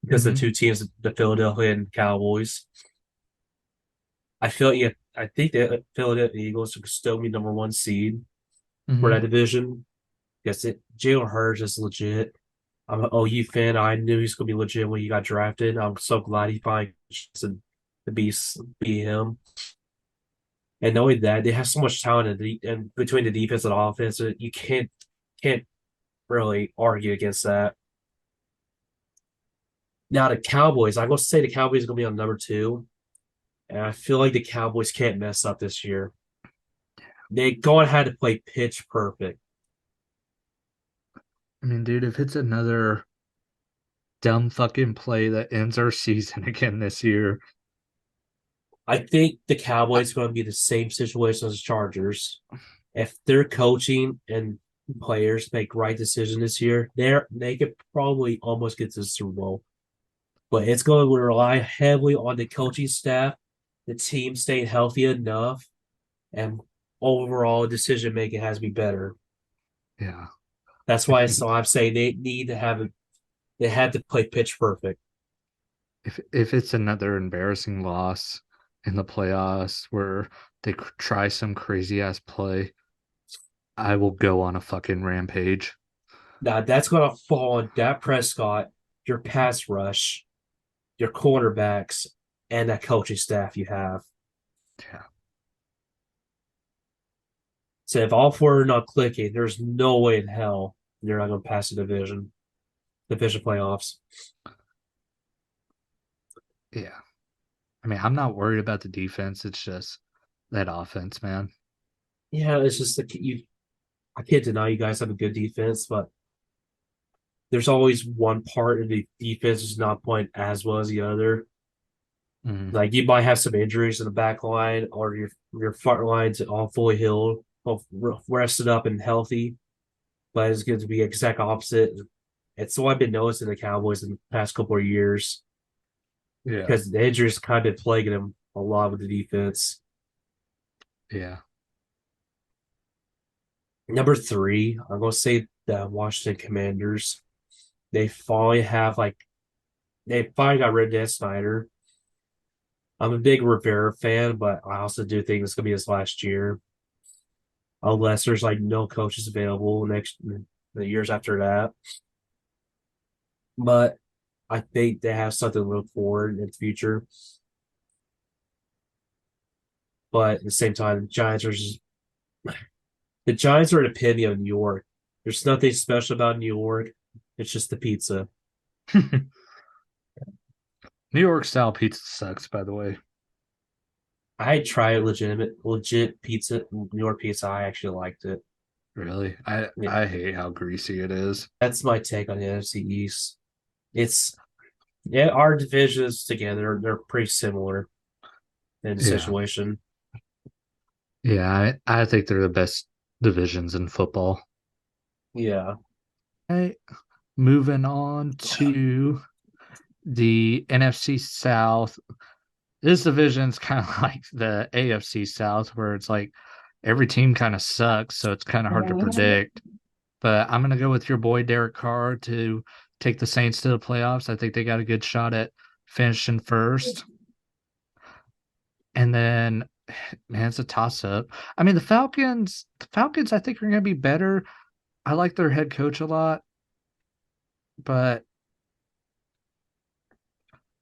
because the two teams, the Philadelphia and Cowboys. I think the Philadelphia Eagles will still be number one seed for that division. Yes, Jalen Hurts is legit. I'm an OU fan. I knew he was going to be legit when he got drafted. I'm so glad he finally to be him. And knowing that they have so much talent and between the defense and offense, you can't really argue against that. Now the Cowboys, I'm going to say the Cowboys are going to be on number two, and I feel like the Cowboys can't mess up this year. They go and had to play pitch perfect. I mean, dude, if it's another dumb fucking play that ends our season again this year, I think the I, Cowboys are going to be the same situation as the Chargers. If their coaching and players make right decisions this year, they could probably almost get to the Super Bowl. But it's going to rely heavily on the coaching staff, the team staying healthy enough, and overall decision making has to be better. yeah, That's why I'm saying they need to have it. They had to play pitch perfect. if it's another embarrassing loss in the playoffs where they try some crazy ass play, I will go on a fucking rampage. Now that's going to fall on Dak Prescott, your pass rush, your cornerbacks, and that coaching staff you have. Yeah, So if all four are not clicking, there's no way in hell they're not going to pass the division playoffs. yeah. I mean, I'm not worried about the defense. It's just that offense, man. Yeah, it's just like you. I can't deny you guys have a good defense, but there's always one part of the defense is not playing as well as the other. Mm, Like you might have some injuries in the back line, or your front line's all fully healed, all rested up and healthy, but it's going to be exact opposite. It's what I've been noticing the Cowboys in the past couple of years yeah, because the injuries kind of been plaguing them a lot with the defense. yeah. Number three, I'm going to say the Washington Commanders. They finally have like they finally got rid of Dan Snyder. I'm a big Rivera fan, but I also do think it's gonna be his last year, unless there's like no coaches available next the years after that. But I think they have something to look forward in the future. But at the same time, the Giants are an epitome of New York. There's nothing special about New York. It's just the pizza. New York style pizza sucks, by the way. I tried legit pizza, New York pizza. I actually liked it. Really, Yeah, I hate how greasy it is. that's my take on the NFC East. It's yeah, our divisions together they're pretty similar in the Yeah, situation. yeah. I think they're the best divisions in football. Yeah, Right. Moving on to the NFC South. This division's kind of like the AFC South, where it's like every team kind of sucks, so it's kind of hard to predict. But I'm gonna go with your boy Derek Carr to take the Saints to the playoffs. I think they got a good shot at finishing first. And then, man, it's a toss up. I mean, the Falcons, I think are gonna be better. I like their head coach a lot, but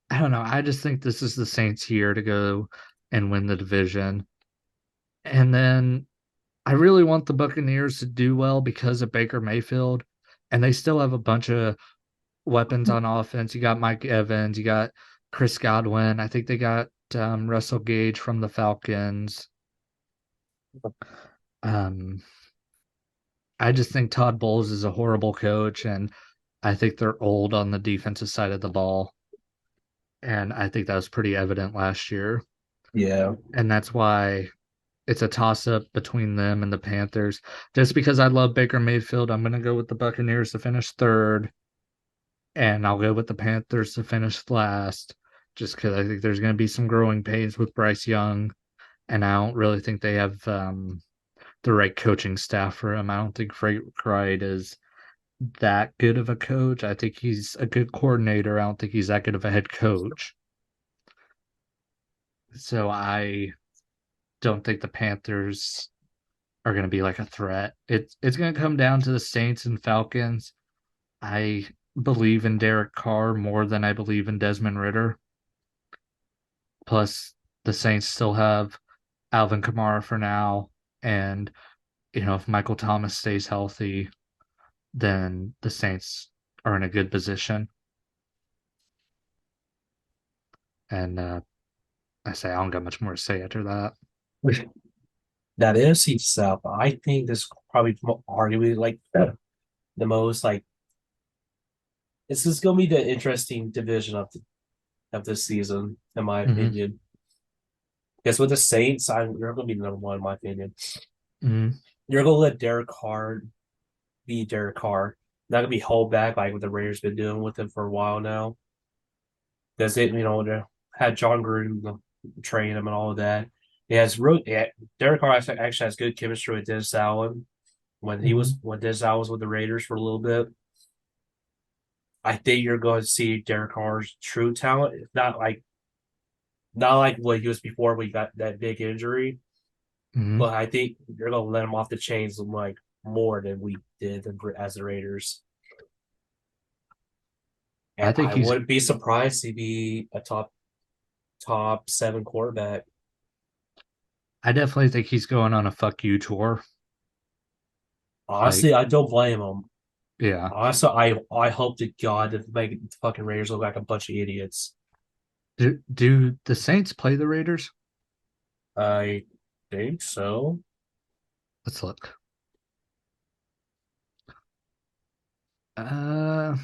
I don't know. I just think this is the Saints' year to go and win the division. And then I really want the Buccaneers to do well because of Baker Mayfield, and they still have a bunch of weapons on offense. You got Mike Evans, you got Chris Godwin. I think they got Russell Gage from the Falcons. Um, I just think Todd Bowles is a horrible coach, and I think they're old on the defensive side of the ball. And I think that was pretty evident last year. yeah, And that's why it's a toss up between them and the Panthers. Just because I love Baker Mayfield, I'm going to go with the Buccaneers to finish third, and I'll go with the Panthers to finish last, just because I think there's going to be some growing pains with Bryce Young, and I don't really think they have the right coaching staff for him. I don't think Frank Wright is that good of a coach. I think he's a good coordinator. I don't think he's that good of a head coach. So I don't think the Panthers are going to be like a threat. It's going to come down to the Saints and Falcons. I believe in Derek Carr more than I believe in Desmond Ritter. Plus, the Saints still have Alvin Kamara for now, and if Michael Thomas stays healthy, then the Saints are in a good position. And I don't got much more to say after that. that NFC South. I think this is probably arguably like the most like this is gonna be the interesting division of this season, in my Hmm. opinion. Because with the Saints, you're gonna be number one, in my opinion. Hmm. You're gonna let Derek Carr be Derek Carr. Not gonna be held back like what the Raiders been doing with him for a while now. Because they had John Gruden train him and all of that. Derek Carr actually has good chemistry with Dennis Allen Hmm. when Dennis Allen was with the Raiders for a little bit. I think you're going to see Derek Carr's true talent. It's not like what he was before we got that big injury, Hmm. but I think you're going to let him off the chains like more than we did as the Raiders. I And think I he's. wouldn't be surprised to be a top seven quarterback. I definitely think he's going on a fuck you tour. Like, Honestly, I don't blame him. yeah. Honestly, I hope to God that make the fucking Raiders look like a bunch of idiots. Do the Saints play the Raiders? I think so. Let's look. Uh,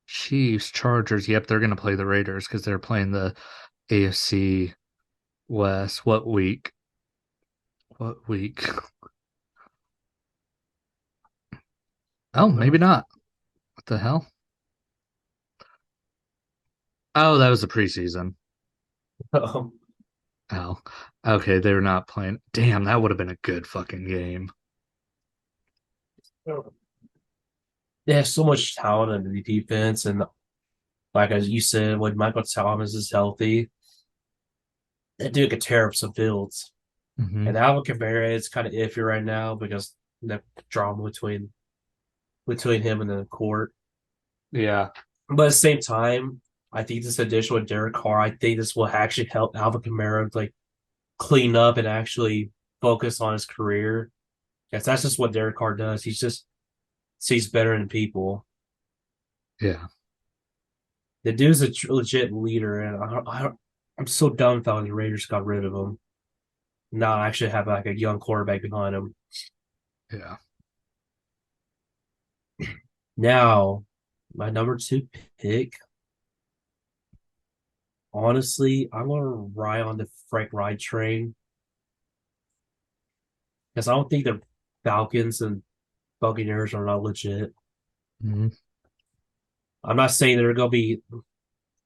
Chiefs, Chargers. Yep, they're gonna play the Raiders because they're playing the AFC West. What week? What week? I Oh, don't maybe know. not. What the hell? Oh, that was the preseason. Oh, okay. They're not playing. Damn, that would have been a good fucking game. They have so much talent in the defense, and like as you said, when Michael Thomas is healthy, that dude could tear up some fields. Hmm. And Alvin Kamara is kind of iffy right now because the drama between him and the court. Yeah. But at the same time, I think this addition with Derek Carr, I think this will actually help Alvin Kamara like clean up and actually focus on his career. Yes, that's just what Derek Carr does. He's just sees better in people. Yeah. The dude's a legit leader, and I'm so dumbfounded the Raiders got rid of him. Now I actually have like a young quarterback behind him. Yeah. Now, my number two pick, honestly, I'm gonna ride on the Frank Ride train because I don't think the Falcons and Buccaneers are not legit. Hmm. I'm not saying they're gonna be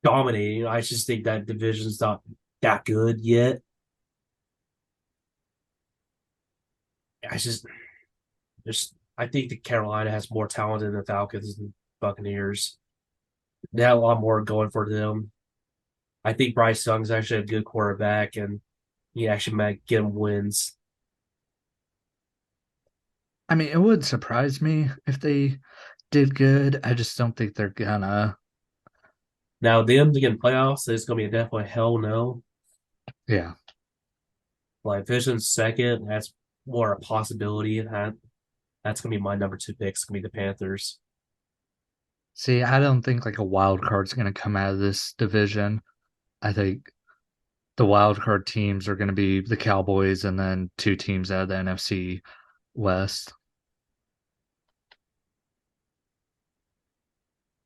dominating. I just think that division's not that good yet. I just I think that Carolina has more talent than the Falcons and Buccaneers. They have a lot more going for them. I think Bryce Young's actually a good quarterback, and he actually might get him wins. I mean, it would surprise me if they did good. I just don't think they're gonna. Now, them to get in playoffs is going to be definitely hell no. Yeah. Like Vision's second, that's more a possibility. That's going to be my number two pick. It's going to be the Panthers. See, I don't think like a wild card's gonna come out of this division. I think the wild card teams are gonna be the Cowboys and then two teams out of the NFC West.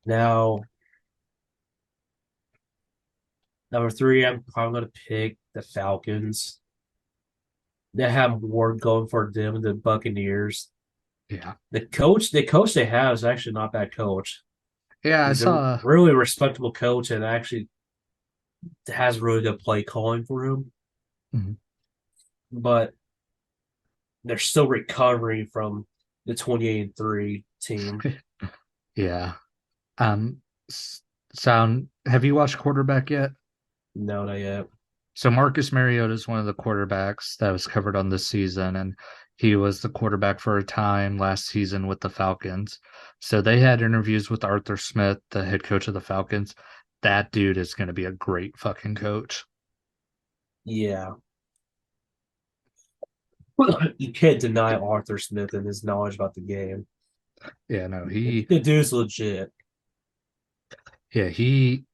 Now, number three, I'm probably going to pick the Falcons. They have more going for them than the Buccaneers. Yeah. The coach they have is actually not bad coach. Yeah, I He's a saw. really respectable coach and actually has really good play calling for him. Mhm. But they're still recovering from the 28-3 team. Yeah. Um, Sound. Have you watched quarterback yet? No, not yet. So Marcus Mariota is one of the quarterbacks that was covered on this season, and he was the quarterback for a time last season with the Falcons. So they had interviews with Arthur Smith, the head coach of the Falcons. That dude is going to be a great fucking coach. Yeah. You can't deny Arthur Smith and his knowledge about the game. Yeah, no, he, The dude's legit. yeah, he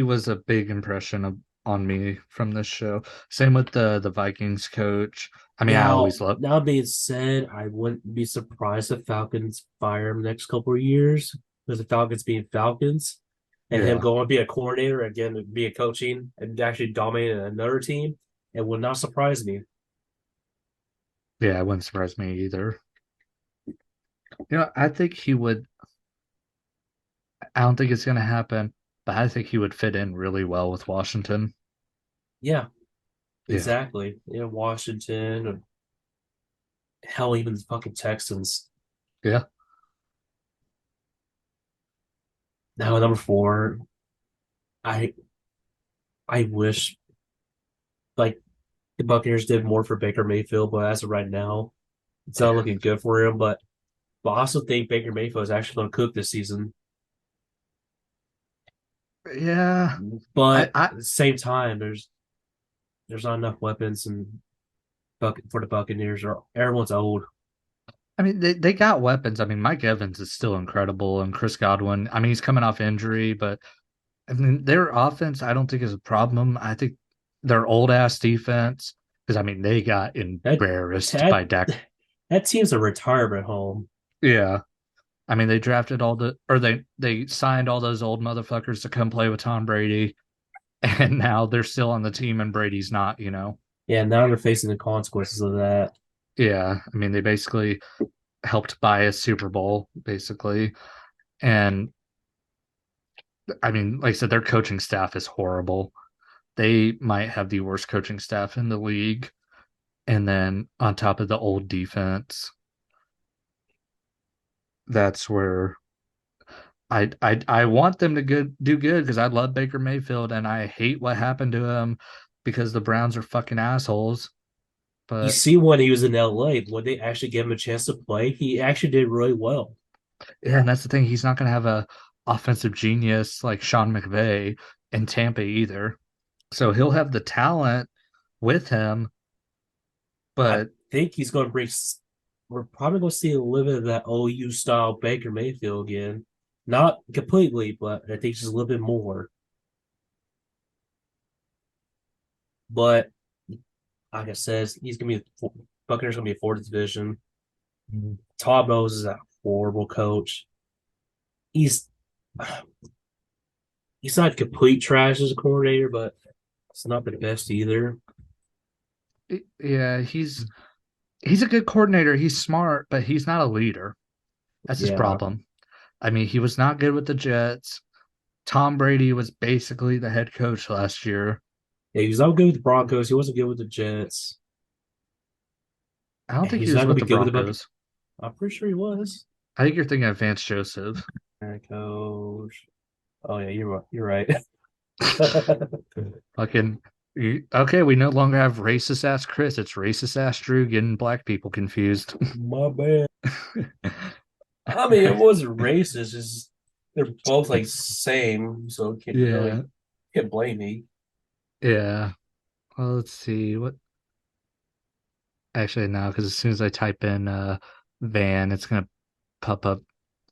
was a big impression on me from this show. Same with the Vikings coach. I mean, I Now, always love. that being said, I wouldn't be surprised if Falcons fire him next couple of years. with the Falcons being Falcons, and him Yeah. going to be a coordinator again, be a coaching and actually dominating another team, it would not surprise me. Yeah, it wouldn't surprise me either. I think he would. I don't think it's going to happen, but I think he would fit in really well with Washington. Yeah, Yeah. exactly. Yeah, Washington, or hell, even the fucking Texans. Yeah. Now, number four, I I wish like the Buccaneers did more for Baker Mayfield, but as of right now, it's not Yeah. looking good for him. But I also think Baker Mayfield is actually going to cook this season. Yeah. I, But I at the same time, there's not enough weapons and for the Buccaneers. Or everyone's old. I mean, they got weapons. I mean, Mike Evans is still incredible, and Chris Godwin. I mean, he's coming off injury, but I mean, their offense, I don't think is a problem. I think their old ass defense, because I mean, they got That embarrassed that by Dak. that team's a retirement home. Yeah, I mean, they drafted or they signed all those old motherfuckers to come play with Tom Brady, and now they're still on the team, and Brady's not. Yeah, now they're facing the consequences of that. Yeah, I mean, they basically helped buy a Super Bowl, basically, and I mean, like I said, their coaching staff is horrible. They might have the worst coaching staff in the league. And then on top of the old defense, that's where I want them to do good because I love Baker Mayfield and I hate what happened to him because the Browns are fucking assholes. You But see, when he was in LA, when they actually gave him a chance to play, he actually did really well. yeah, and that's the thing. He's not gonna have a offensive genius like Sean McVay in Tampa either. So he'll have the talent with him, I but think he's going to bring. We're probably going to see a little bit of that OU style Baker Mayfield again. Not completely, but I think just a little bit more. But like I said, he's going to be Buccaneers going to be a fourth division. Todd Bowles is a horrible coach. He's he's not complete trash as a coordinator, but it's not the best either. yeah, he's a good coordinator. He's smart, but he's not a leader. That's his Yeah, problem. I mean, he was not good with the Jets. Tom Brady was basically the head coach last year. yeah, he's not good with the Broncos. He wasn't good with the Jets. I don't And think he he's not was going with to the be good with the Buccaneers. Broncos. I'm pretty sure he was. I think you're thinking of Vance Joseph. Coach. Oh yeah, you're right. Fucking okay, we no longer have racist ass Chris. It's racist ass Drew getting black people confused. My bad. I mean, it wasn't racist. It's they're both like same, so can't really Yeah, can't blame me. yeah. Well, let's see what. Actually, no, because as soon as I type in Van, it's gonna pop up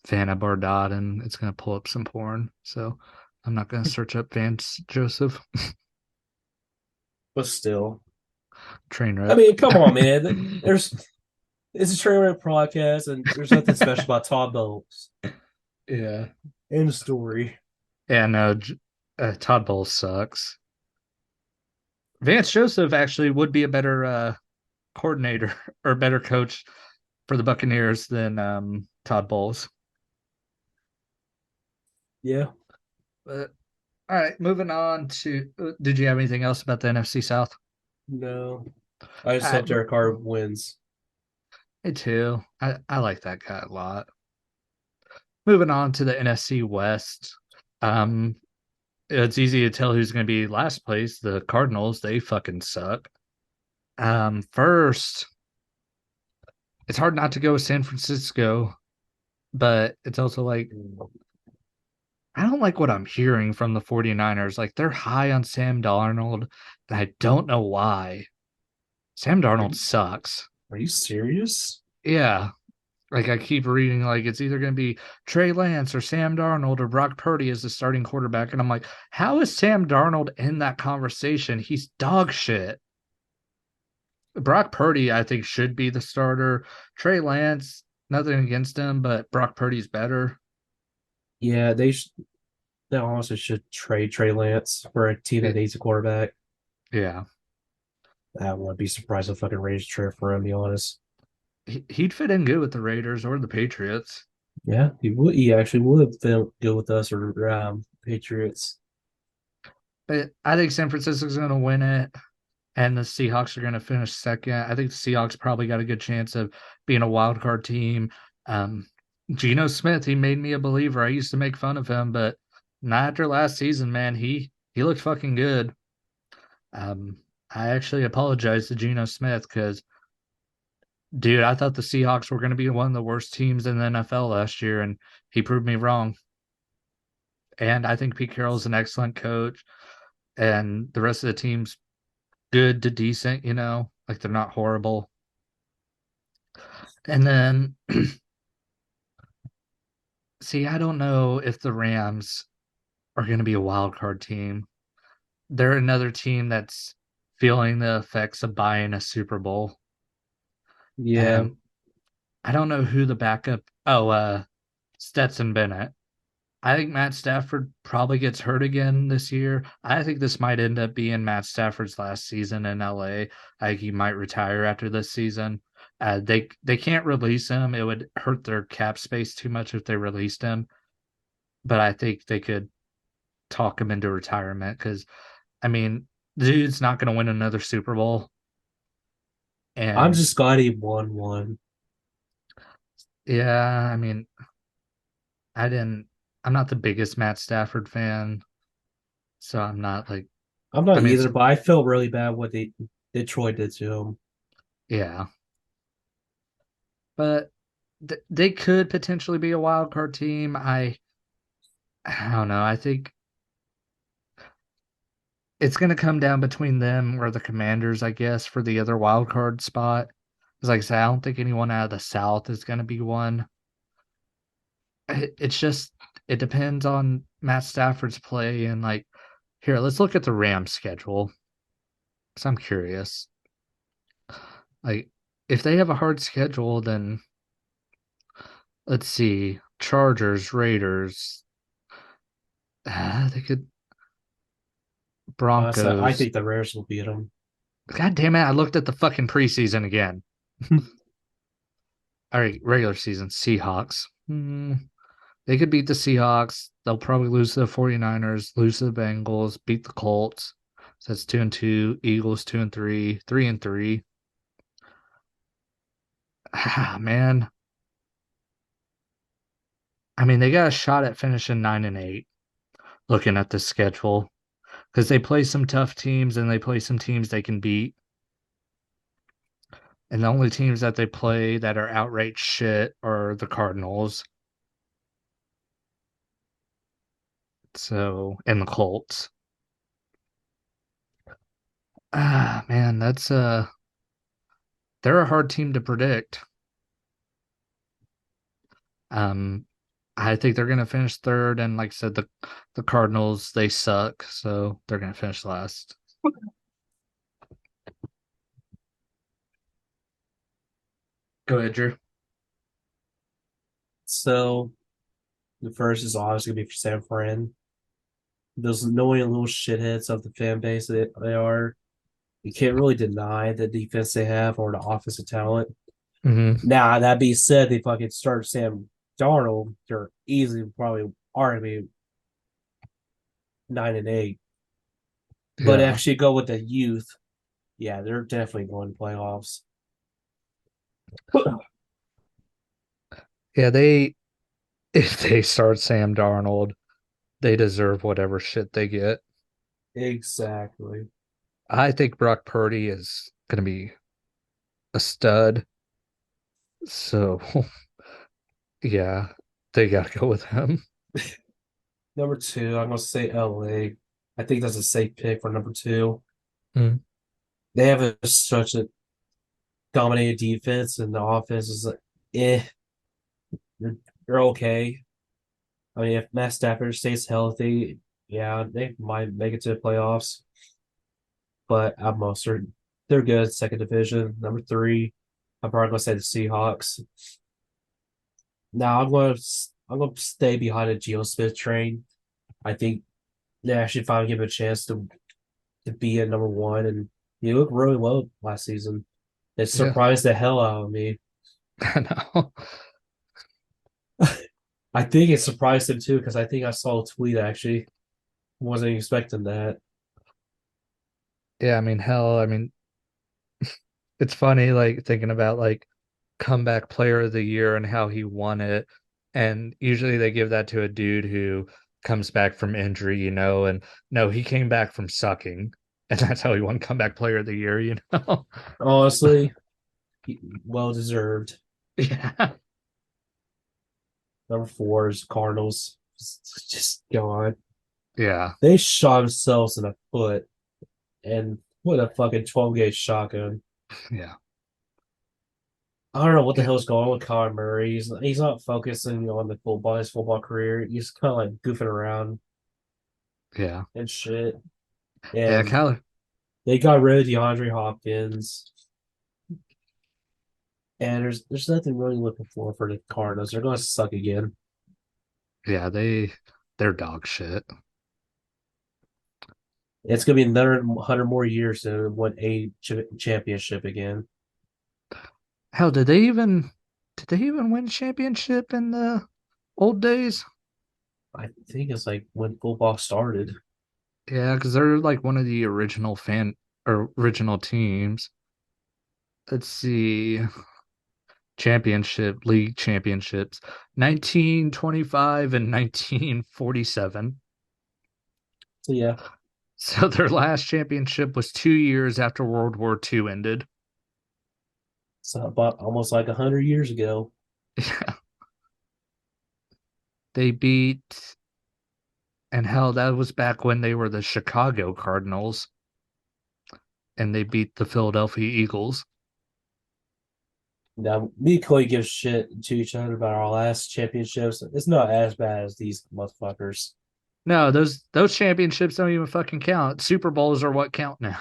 Vanna Bardot and it's gonna pull up some porn. So I'm not gonna search up Vance Joseph. But still, Train I wreck. mean, come on, man. There's it's a train wreck podcast, and there's nothing special about Todd Bowles. Yeah. End of story. Yeah, no, Todd Bowles sucks. Vance Joseph actually would be a better coordinator or better coach for the Buccaneers than Todd Bowles. Yeah. But all right, moving on to. Did you have anything else about the NFC South? No. I just All hope right, Derek Carr wins. me too. I like that guy a lot. Moving on to the NFC West. Um, it's easy to tell who's going to be last place. The Cardinals, they fucking suck. First, it's hard not to go with San Francisco, but it's also like I don't like what I'm hearing from the 49ers. Like they're high on Sam Darnold, and I don't know why. Sam Are Darnold you, sucks. are you serious? Yeah. Like I keep reading like it's either going to be Trey Lance or Sam Darnold or Brock Purdy as the starting quarterback. And I'm like, how is Sam Darnold in that conversation? He's dog shit. Brock Purdy, I think, should be the starter. Trey Lance, nothing against him, but Brock Purdy's better. Yeah, they honestly should trade Trey Lance for a team that It, needs a quarterback. yeah, I wouldn't be surprised if fucking Raiders trade for him, to be honest. he'd fit in good with the Raiders or the Patriots. Yeah, he would. He actually would have been good with us or Patriots. But I think San Francisco's going to win it, and the Seahawks are going to finish second. I think the Seahawks probably got a good chance of being a wild card team. Um, Geno Smith, he made me a believer. I used to make fun of him, but not after last season, man. He looked fucking good. Um, I actually apologize to Geno Smith because, dude, I thought the Seahawks were going to be one of the worst teams in the NFL last year, and he proved me wrong. And I think Pete Carroll's an excellent coach, and the rest of the team's good to decent, like they're not horrible. And then, see, I don't know if the Rams are going to be a wild card team. They're another team that's feeling the effects of buying a Super Bowl. Yeah, And I don't know who the backup. Oh, Stetson Bennett. I think Matt Stafford probably gets hurt again this year. I think this might end up being Matt Stafford's last season in LA. I think he might retire after this season. They can't release him. It would hurt their cap space too much if they released him. But I think they could talk him into retirement because I mean, the dude's not going to win another Super Bowl. I'm And just glad he won one. yeah, I mean, I didn't. I'm not the biggest Matt Stafford fan, so I'm not like. I'm I not mean, it's either, but I felt really bad what Detroit did to him. yeah, but they could potentially be a wild card team. I don't know. I think it's going to come down between them or the Commanders, I guess, for the other wild card spot. Because, like I said, I don't think anyone out of the South is going to be one. It's just it depends on Matt Stafford's play and like here. Let's look at the Rams schedule. Because I'm curious. Like, if they have a hard schedule, then let's see, Chargers, Raiders. They could So I Broncos. think the Raiders will beat him. God damn it! I looked at the fucking preseason again. All right, regular season Seahawks. They could beat the Seahawks. They'll probably lose to the 49ers, lose to the Bengals, beat the Colts. So that's 2-2. Eagles 2-3, 3-3. Ah, man. I mean, they got a shot at finishing 9-8. Looking at the schedule, because they play some tough teams and they play some teams they can beat. And the only teams that they play that are outright shit are the Cardinals. So, and the Colts. Ah, man, they're a hard team to predict. Um, I think they're gonna finish third, and like I said, the Cardinals they suck, so they're gonna finish last. Go ahead, Drew. So the first is obviously gonna be for San Fran. Those annoying little shitheads of the fan base that they are. You can't really deny the defense they have or the offensive talent. Mm-hmm. Now that being said, they fucking start Sam Darnold. They're easily probably are gonna be 9-8. But Yeah, actually go with the youth. Yeah, they're definitely going to playoffs. yeah. They if they start Sam Darnold, they deserve whatever shit they get. Exactly. I think Brock Purdy is gonna be a stud. So yeah, they gotta go with him. Number two, I'm gonna say LA. I think that's a safe pick for number two. Mm, They have such a dominated defense, and the offense is like, eh, they're, they're okay. I mean, if Matt Stafford stays healthy, yeah, they might make it to the playoffs. But I'm most certain they're good. Second division. Number three, I'm probably gonna say the Seahawks. Now I'm going to I'm gonna stay behind the Geo Smith train. I think they actually finally give him a chance to be at number one, and he looked really well last season. It Yeah, surprised the hell out of me. I know. I think it surprised him too because I think I saw a tweet actually. Wasn't expecting that. Yeah, I mean, hell, I mean, it's funny like thinking about like comeback player of the year and how he won it. And usually they give that to a dude who comes back from injury, and no, he came back from sucking. And that's how he won comeback player of the year. Honestly, well deserved. Yeah. Number four is Cardinals. Just go on. Yeah. They shot themselves in the foot and what a fucking 12 gauge shotgun. Yeah. I don't know what the Yeah. hell's going on with Kyler Murray. He's not focusing on the football, his football career. He's kind of like goofing around Yeah. and shit. Yeah. And Kyler. they got rid of DeAndre Hopkins. And there's nothing really looking for the Cardinals. They're gonna suck again. Yeah, they're dog shit. It's gonna be another 100 more years to win a championship again. Hell, did they even win championship in the old days? I think it's like when football started. Yeah, because they're like one of the original fan or original teams. Let's see. League championships, 1925 and 1947. So yeah, So their last championship was 2 years after World War II ended. so about almost like 100 years ago. Yeah. They beat, and hell, that was back when they were the Chicago Cardinals, and they beat the Philadelphia Eagles. Now, me and Chloe give shit to each other about our last championships. It's not as bad as these motherfuckers. No, those championships don't even fucking count. Super Bowls are what count now.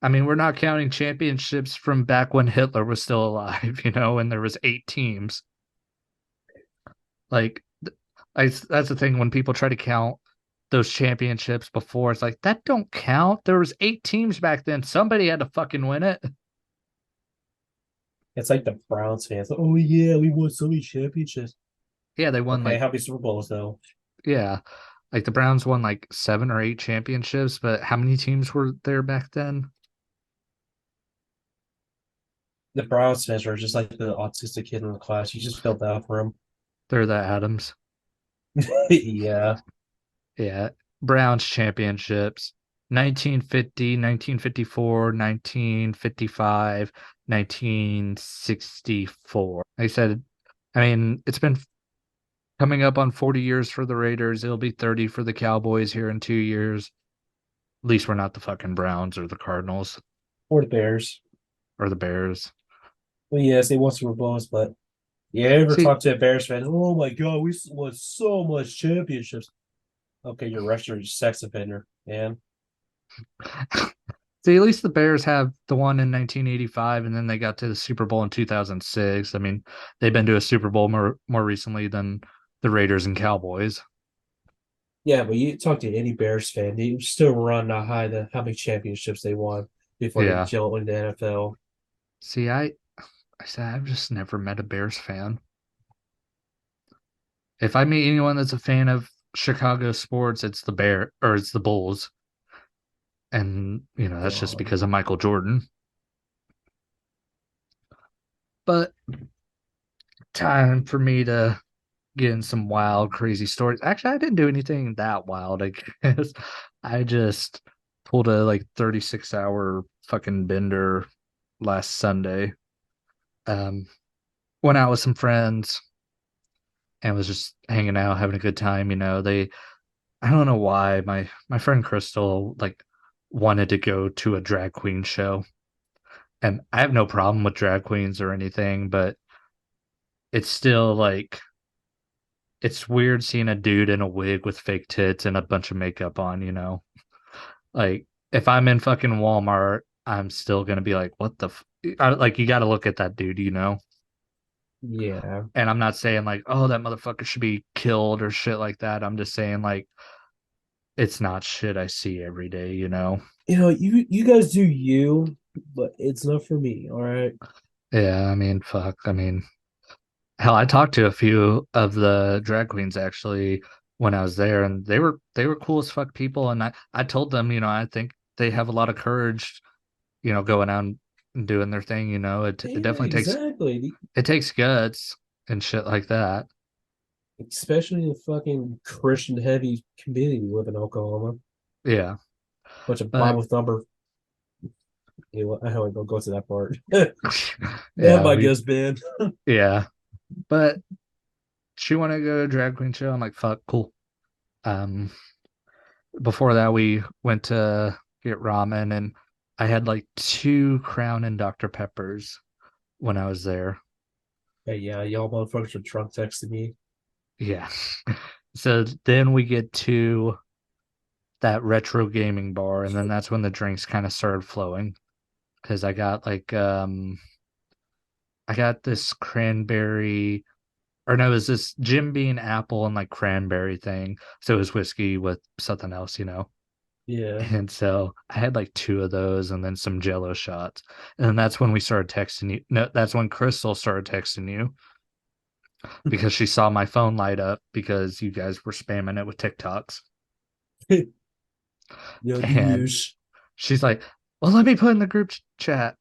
I mean, we're not counting championships from back when Hitler was still alive, and there was 8 teams. Like, that's the thing when people try to count those championships before. It's like that don't count. There was 8 teams back then. Somebody had to fucking win it. It's like the Browns fans. Like, oh yeah, we won so many championships. Yeah, they won Okay, like how many Super Bowls though? yeah, like the Browns won like 7 or 8 championships. But how many teams were there back then? The Browns fans are just like the autistic kid in the class. You just felt bad for him. They're the Adams. Yeah. Yeah, Browns championships. 1950, 1954, 1955, 1964. Like I said, I mean, it's been coming up on 40 years for the Raiders. It'll be 30 for the Cowboys here in 2 years. At least we're not the fucking Browns or the Cardinals Or the Bears. or the Bears. Well, yes, they won Super Bowls, but yeah, ever See, talk to a Bears fan? Oh my God, we won so much championships. Okay, you're a sex offender, man. see, at least the Bears have the one in 1985, and then they got to the Super Bowl in 2006. I mean, they've been to a Super Bowl more recently than the Raiders and Cowboys. Yeah, but you talk to any Bears fan, they still run not high the how many championships they won before they Yeah. jump into the NFL. See, I said I've just never met a Bears fan. If I meet anyone that's a fan of Chicago sports, it's the Bear or it's the Bulls. And, that's just God. because of Michael Jordan. But time for me to get in some wild, crazy stories. Actually, I didn't do anything that wild, I guess. I just pulled a like 36-hour fucking bender last Sunday. Um, Went out with some friends and was just hanging out, having a good time. I don't know why my friend Crystal like wanted to go to a drag queen show, and I have no problem with drag queens or anything, but it's still like it's weird seeing a dude in a wig with fake tits and a bunch of makeup on. Like if I'm in fucking Walmart, I'm still gonna be like, what the like you got to look at that dude. Yeah. And I'm not saying like, oh, that motherfucker should be killed or shit like that. I'm just saying like it's not shit I see every day, you know? You guys do you, but it's not for me. All right. Yeah, I mean, fuck. I mean, hell, I talked to a few of the drag queens actually when I was there, and they were cool as fuck people. And I told them, I think they have a lot of courage, going out and doing their thing. It Yeah, definitely exactly. takes guts and shit like that. Especially in a fucking Christian heavy community with an Oklahoma. Yeah, Bunch of but Bible thumper. Anyway, I don't go to that part. That yeah, might get us banned. yeah, but she wanted to go to a drag queen show. I'm like, fuck, cool. Um, Before that, we went to get ramen, and I had like two Crown and Dr. Peppers when I was there. Hey, yeah, y'all motherfuckers are drunk texting me. Yeah. So then we get to that retro gaming bar, and then that's when the drinks kind of started flowing because I got this cranberry, or no, it was this Jim Beam apple and like cranberry thing. So it was whiskey with something else. Yeah. And so I had like two of those and then some Jello shots. And then that's when we started texting you. No, that's when Crystal started texting you because she saw my phone light up because you guys were spamming it with TikToks. The And use. she's like, well, let me put in the group chat.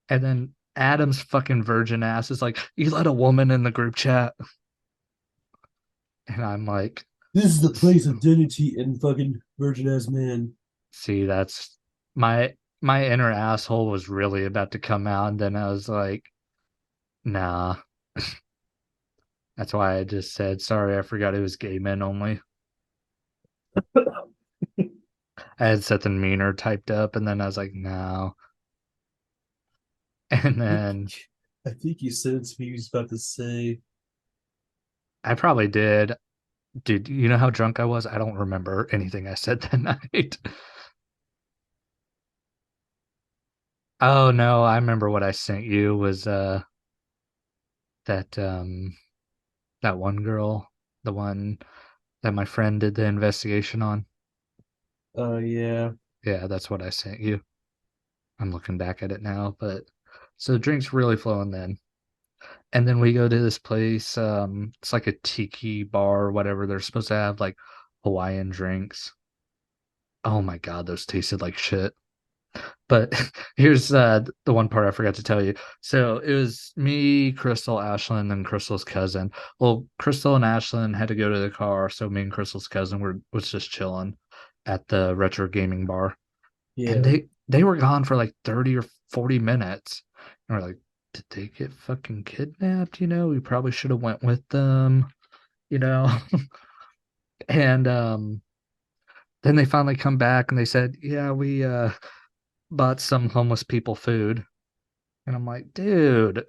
And then Adam's fucking virgin ass is like, you let a woman in the group chat. And I'm like, This is the place of dignity and fucking virgin ass man. see, that's my inner asshole was really about to come out. And then I was like, nah. That's why I just said, sorry, I forgot it was gay men only. I had something meaner typed up, and then I was like, no. And I think, then I think you said it to me. He was about to say, I probably did. Dude, you know how drunk I was? I don't remember anything I said that night. Oh no, I remember what I sent you was that that one girl, the one that my friend did the investigation on. "Oh yeah, Yeah, that's what I sent you. I'm looking back at it now, but so the drinks really flowing then. And then we go to this place. It's like a tiki bar or whatever. They're supposed to have like Hawaiian drinks. Oh my God, those tasted like shit. But here's the one part I forgot to tell you. So it was me, Crystal, Ashlyn, and Crystal's cousin. Well, Crystal and Ashlyn had to go to the car, so me and Crystal's cousin was just chilling at the retro gaming bar. And yeah." they were gone for like 30 or 40 minutes. And we're like, did they get fucking kidnapped? We probably should have went with them, you know. And then they finally come back and they said, yeah, we bought some homeless people food. And I'm like, dude,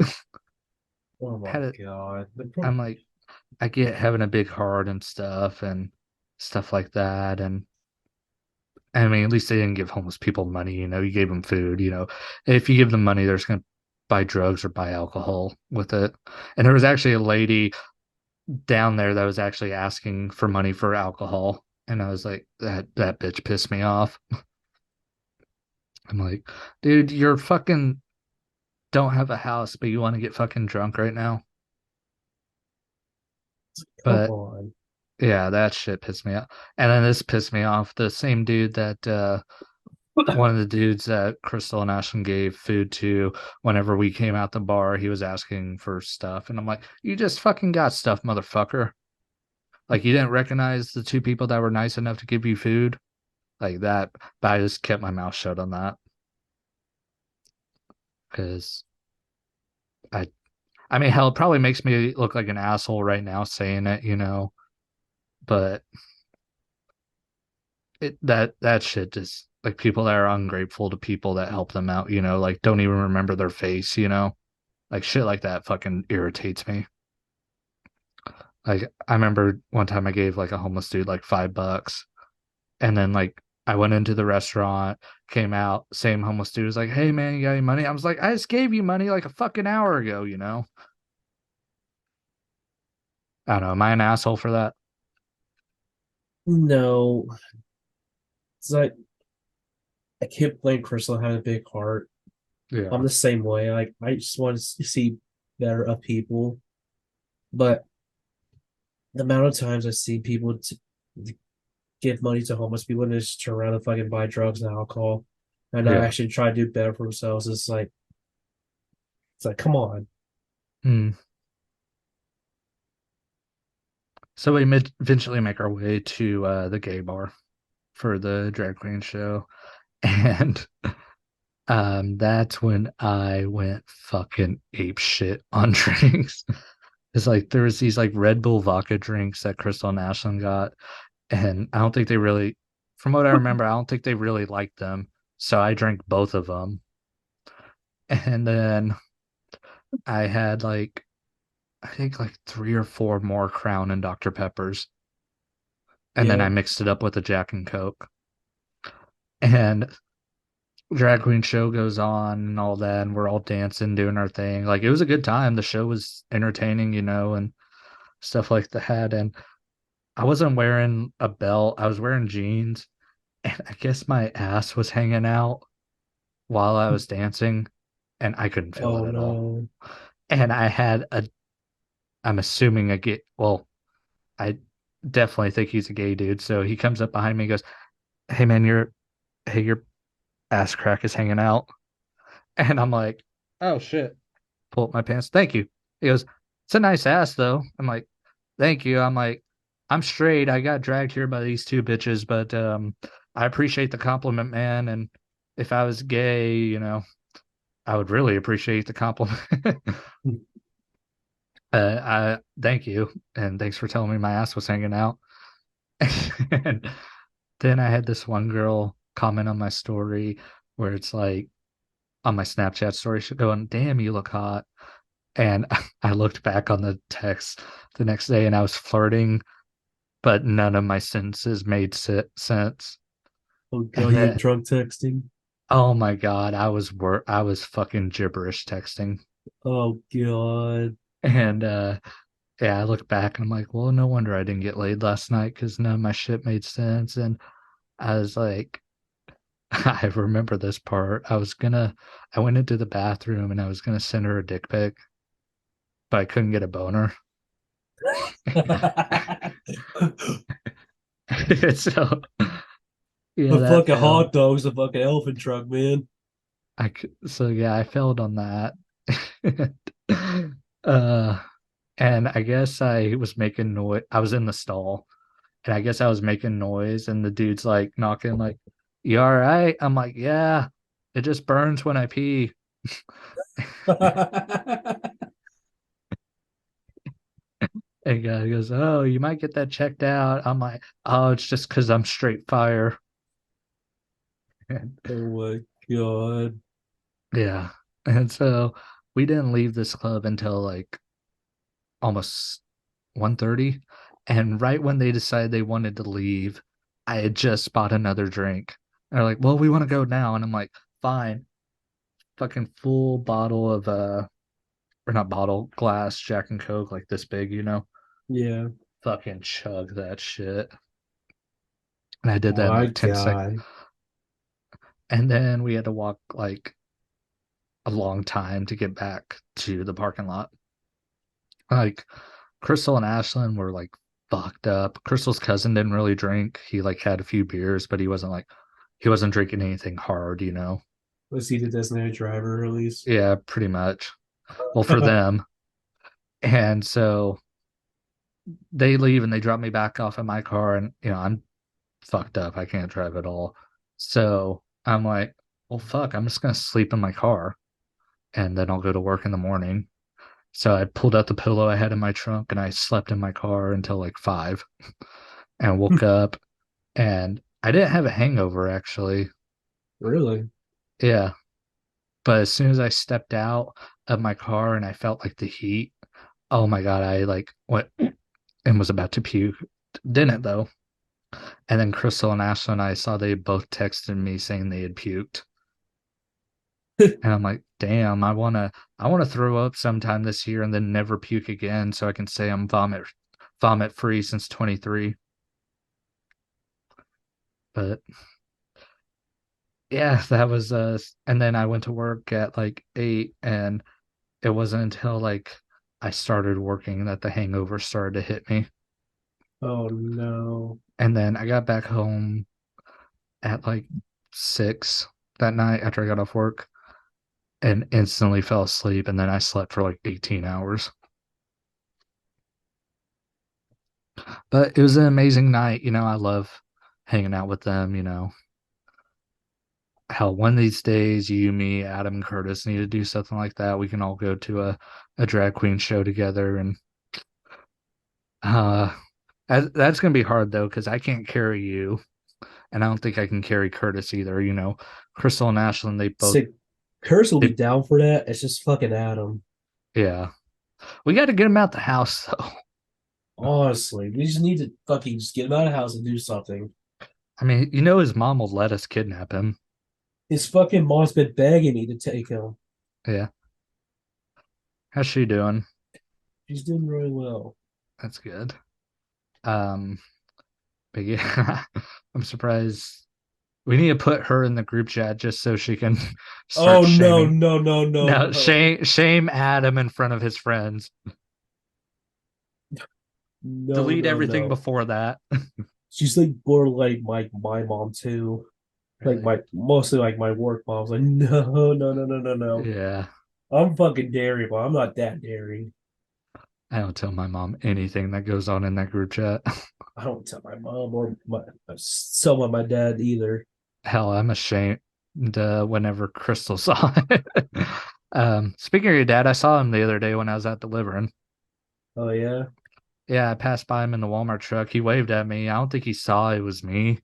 Oh my had it. god. I'm like, I get having a big heart and stuff like that. And I mean, at least they didn't give homeless people money, you gave them food. If you give them money, they're just gonna buy drugs or buy alcohol with it. And there was actually a lady down there that was actually asking for money for alcohol. And I was like, that bitch pissed me off. I'm like, dude, you're fucking don't have a house, but you want to get fucking drunk right now. Come But on. yeah, that shit pissed me off. And then this pissed me off. The same dude that one of the dudes that Crystal and Ashton gave food to whenever we came out the bar, he was asking for stuff. And I'm like, you just fucking got stuff, motherfucker. Like you didn't recognize the two people that were nice enough to give you food like that. But I just kept my mouth shut on that because I, I mean, hell, it probably makes me look like an asshole right now saying it. But that shit just like people that are ungrateful to people that help them out, like don't even remember their face. Like shit like that fucking irritates me. Like I remember one time I gave like a homeless dude like $5, and then like I went into the restaurant, came out, same homeless dude was like, "Hey man, you got any money?" I was like, "I just gave you money like a fucking hour ago." I don't know. Am I an asshole for that? No, it's like I can't blame Crystal having a big heart. I'm Yeah. the same way. Like I just want to see better of people, but the amount of times I see people give money to homeless people and just turn around and fucking buy drugs and alcohol, and not Yeah. actually try to do better for themselves, it's like come on. Hmm. So we eventually make our way to the gay bar for the drag queen show. And that's when I went fucking ape shit on drinks. It's like there was these like Red Bull vodka drinks that Crystal and Ashlyn got, and I don't think they really, from what I remember, I don't think they really liked them. So I drank both of them, and then I had like I think like three or four more Crown and Dr. Peppers, and then I Yeah. mixed it up with a Jack and Coke. And drag queen show goes on and all that, and we're all dancing, doing our thing. Like it was a good time. The show was entertaining, and stuff like that. And I wasn't wearing a belt. I was wearing jeans, and I guess my ass was hanging out while I was dancing, and I couldn't feel Oh it at all. no. And I'm assuming a gay, well, I definitely think he's a gay dude. So he comes up behind me and goes, "Hey man, your ass crack is hanging out." And I'm like, "Oh shit." Pull up my pants. Thank you. He goes, "It's a nice ass though." I'm like, "Thank you." I'm like, "I'm straight. I got dragged here by these two bitches, but I appreciate the compliment, man. And if I was gay, I would really appreciate the compliment." I thank you, and thanks for telling me my ass was hanging out. And then I had this one girl comment on my story where it's like on my Snapchat story, she's going, "Damn, you look hot." And I looked back on the text the next day and I was flirting, but none of my sentences made sense. Oh god, And you're then, drunk texting. oh my God, I was fucking gibberish texting. Oh god. And yeah, I look back and I'm like, well, no wonder I didn't get laid last night because none of my shit made sense. And I was like, I remember this part. I went into the bathroom and I was gonna send her a dick pic, but I couldn't get a boner. So yeah, The that fucking failed. hot dog's a fucking elephant truck, man. So yeah, I failed on that. uh, and I guess I was making noise. I was in the stall, and I guess I was making noise, and the dude's like knocking, like, "You all right?" I'm like, "Yeah, it just burns when I pee." And guy goes, "Oh, you might get that checked out." I'm like, "Oh, it's just because I'm straight fire." And Oh my god. yeah, and so we didn't leave this club until like almost 1:30, and right when they decided they wanted to leave, I had just bought another drink. And they're like, "Well, we want to go now." And I'm like, "Fine." Fucking full bottle of or not bottle, glass Jack and Coke like this big, Yeah. fucking chug that shit. And I did that in My like 10 seconds. god. And then we had to walk like a long time to get back to the parking lot. Like Crystal and Ashlyn were like fucked up. Crystal's cousin didn't really drink. He like had a few beers, but he wasn't drinking anything hard. Was he the designated driver at least? Yeah, pretty much. Well, for them. And so they leave and they drop me back off in my car, and I'm fucked up. I can't drive at all. So I'm like, well, fuck, I'm just gonna sleep in my car and then I'll go to work in the morning. So I pulled out the pillow I had in my trunk and I slept in my car until like 5 and woke up, and I didn't have a hangover actually. Really? Yeah. But as soon as I stepped out of my car and I felt like the heat, oh my God, I like went and was about to puke. Didn't though. And then Crystal and Ashley and I saw they both texted me saying they had puked. And I'm like, damn, I wanna throw up sometime this year and then never puke again so I can say I'm vomit free since 23. But yeah, that was and then I went to work at like 8, and it wasn't until like I started working that the hangover started to hit me. Oh no. And then I got back home at like 6 that night after I got off work and instantly fell asleep. And then I slept for like 18 hours. But it was an amazing night. I love hanging out with them. Hell, one of these days, you, me, Adam, and Curtis need to do something like that. We can all go to a drag queen show together. And uh, that's going to be hard, though, because I can't carry you. And I don't think I can carry Curtis either. Crystal and Ashlyn, they both, Sick. Curse will be they, down for that. It's just fucking Adam. yeah. We got to get him out the house, though. Honestly, we just need to fucking just get him out of the house and do something. I mean, his mom will let us kidnap him. His fucking mom's been begging me to take him. Yeah. How's she doing? She's doing really well. That's good. Um, but yeah, I'm surprised. We need to put her in the group chat just so she can start Oh no, shaming. no, no, no, No, no. shame Adam in front of his friends. No, Delete no, everything no. before that. She's like more like my mom too. Like Really? my mostly like my work mom's like, no, no, no, no, no, no. Yeah. I'm fucking daring, but I'm not that daring. I don't tell my mom anything that goes on in that group chat. I don't tell my mom or some of my dad either. Hell, I'm ashamed whenever Crystal saw it. Speaking of your dad, I saw him the other day when I was out delivering. Oh yeah, Yeah, I passed by him in the Walmart truck. He waved at me. I don't think he saw it was me,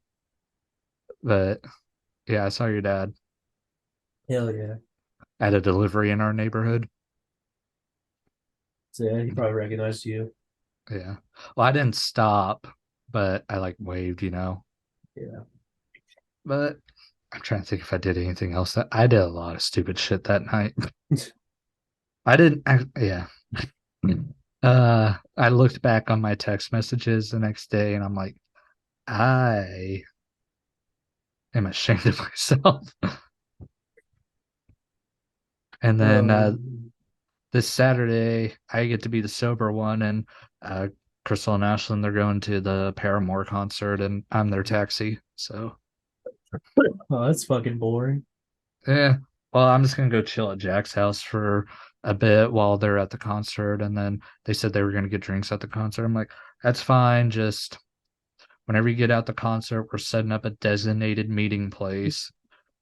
but yeah, I saw your dad hell yeah. at a delivery in our neighborhood. So yeah, he probably recognized you. Yeah. Well, I didn't stop, but I like waved. Yeah. But I'm trying to think if I did anything else. I did a lot of stupid shit that night. Yeah. I looked back on my text messages the next day and I'm like, I am ashamed of myself. And then this Saturday, I get to be the sober one, and uh, Crystal and Ashlyn, they're going to the Paramore concert, and I'm their taxi. So, oh, that's fucking boring. yeah. Well, I'm just gonna go chill at Jack's house for a bit while they're at the concert, and then they said they were gonna get drinks at the concert. I'm like, that's fine. Just whenever you get out the concert, we're setting up a designated meeting place.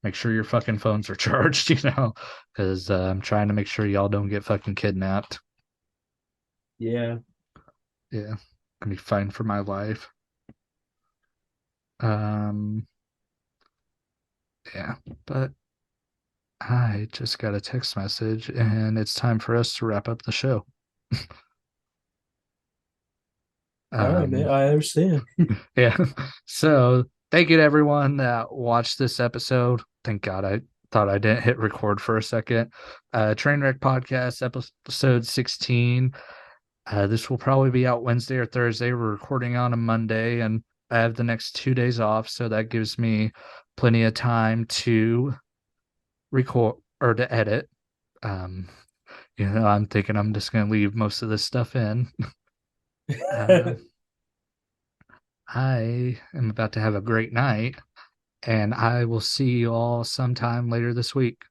Make sure your fucking phones are charged, because I'm trying to make sure y'all don't get fucking kidnapped. Yeah. Yeah, gonna be fighting for my life. Um, yeah, but I just got a text message and it's time for us to wrap up the show. All right, man. Um, I understand. yeah. So thank you to everyone that watched this episode. Thank God I thought I didn't hit record for a second. Trainwreck Podcast, episode 16. This will probably be out Wednesday or Thursday. We're recording on a Monday, and I have the next 2 days off, so that gives me plenty of time to record or to edit. Um, I'm thinking I'm just gonna leave most of this stuff in. Uh, I am about to have a great night, and I will see you all sometime later this week.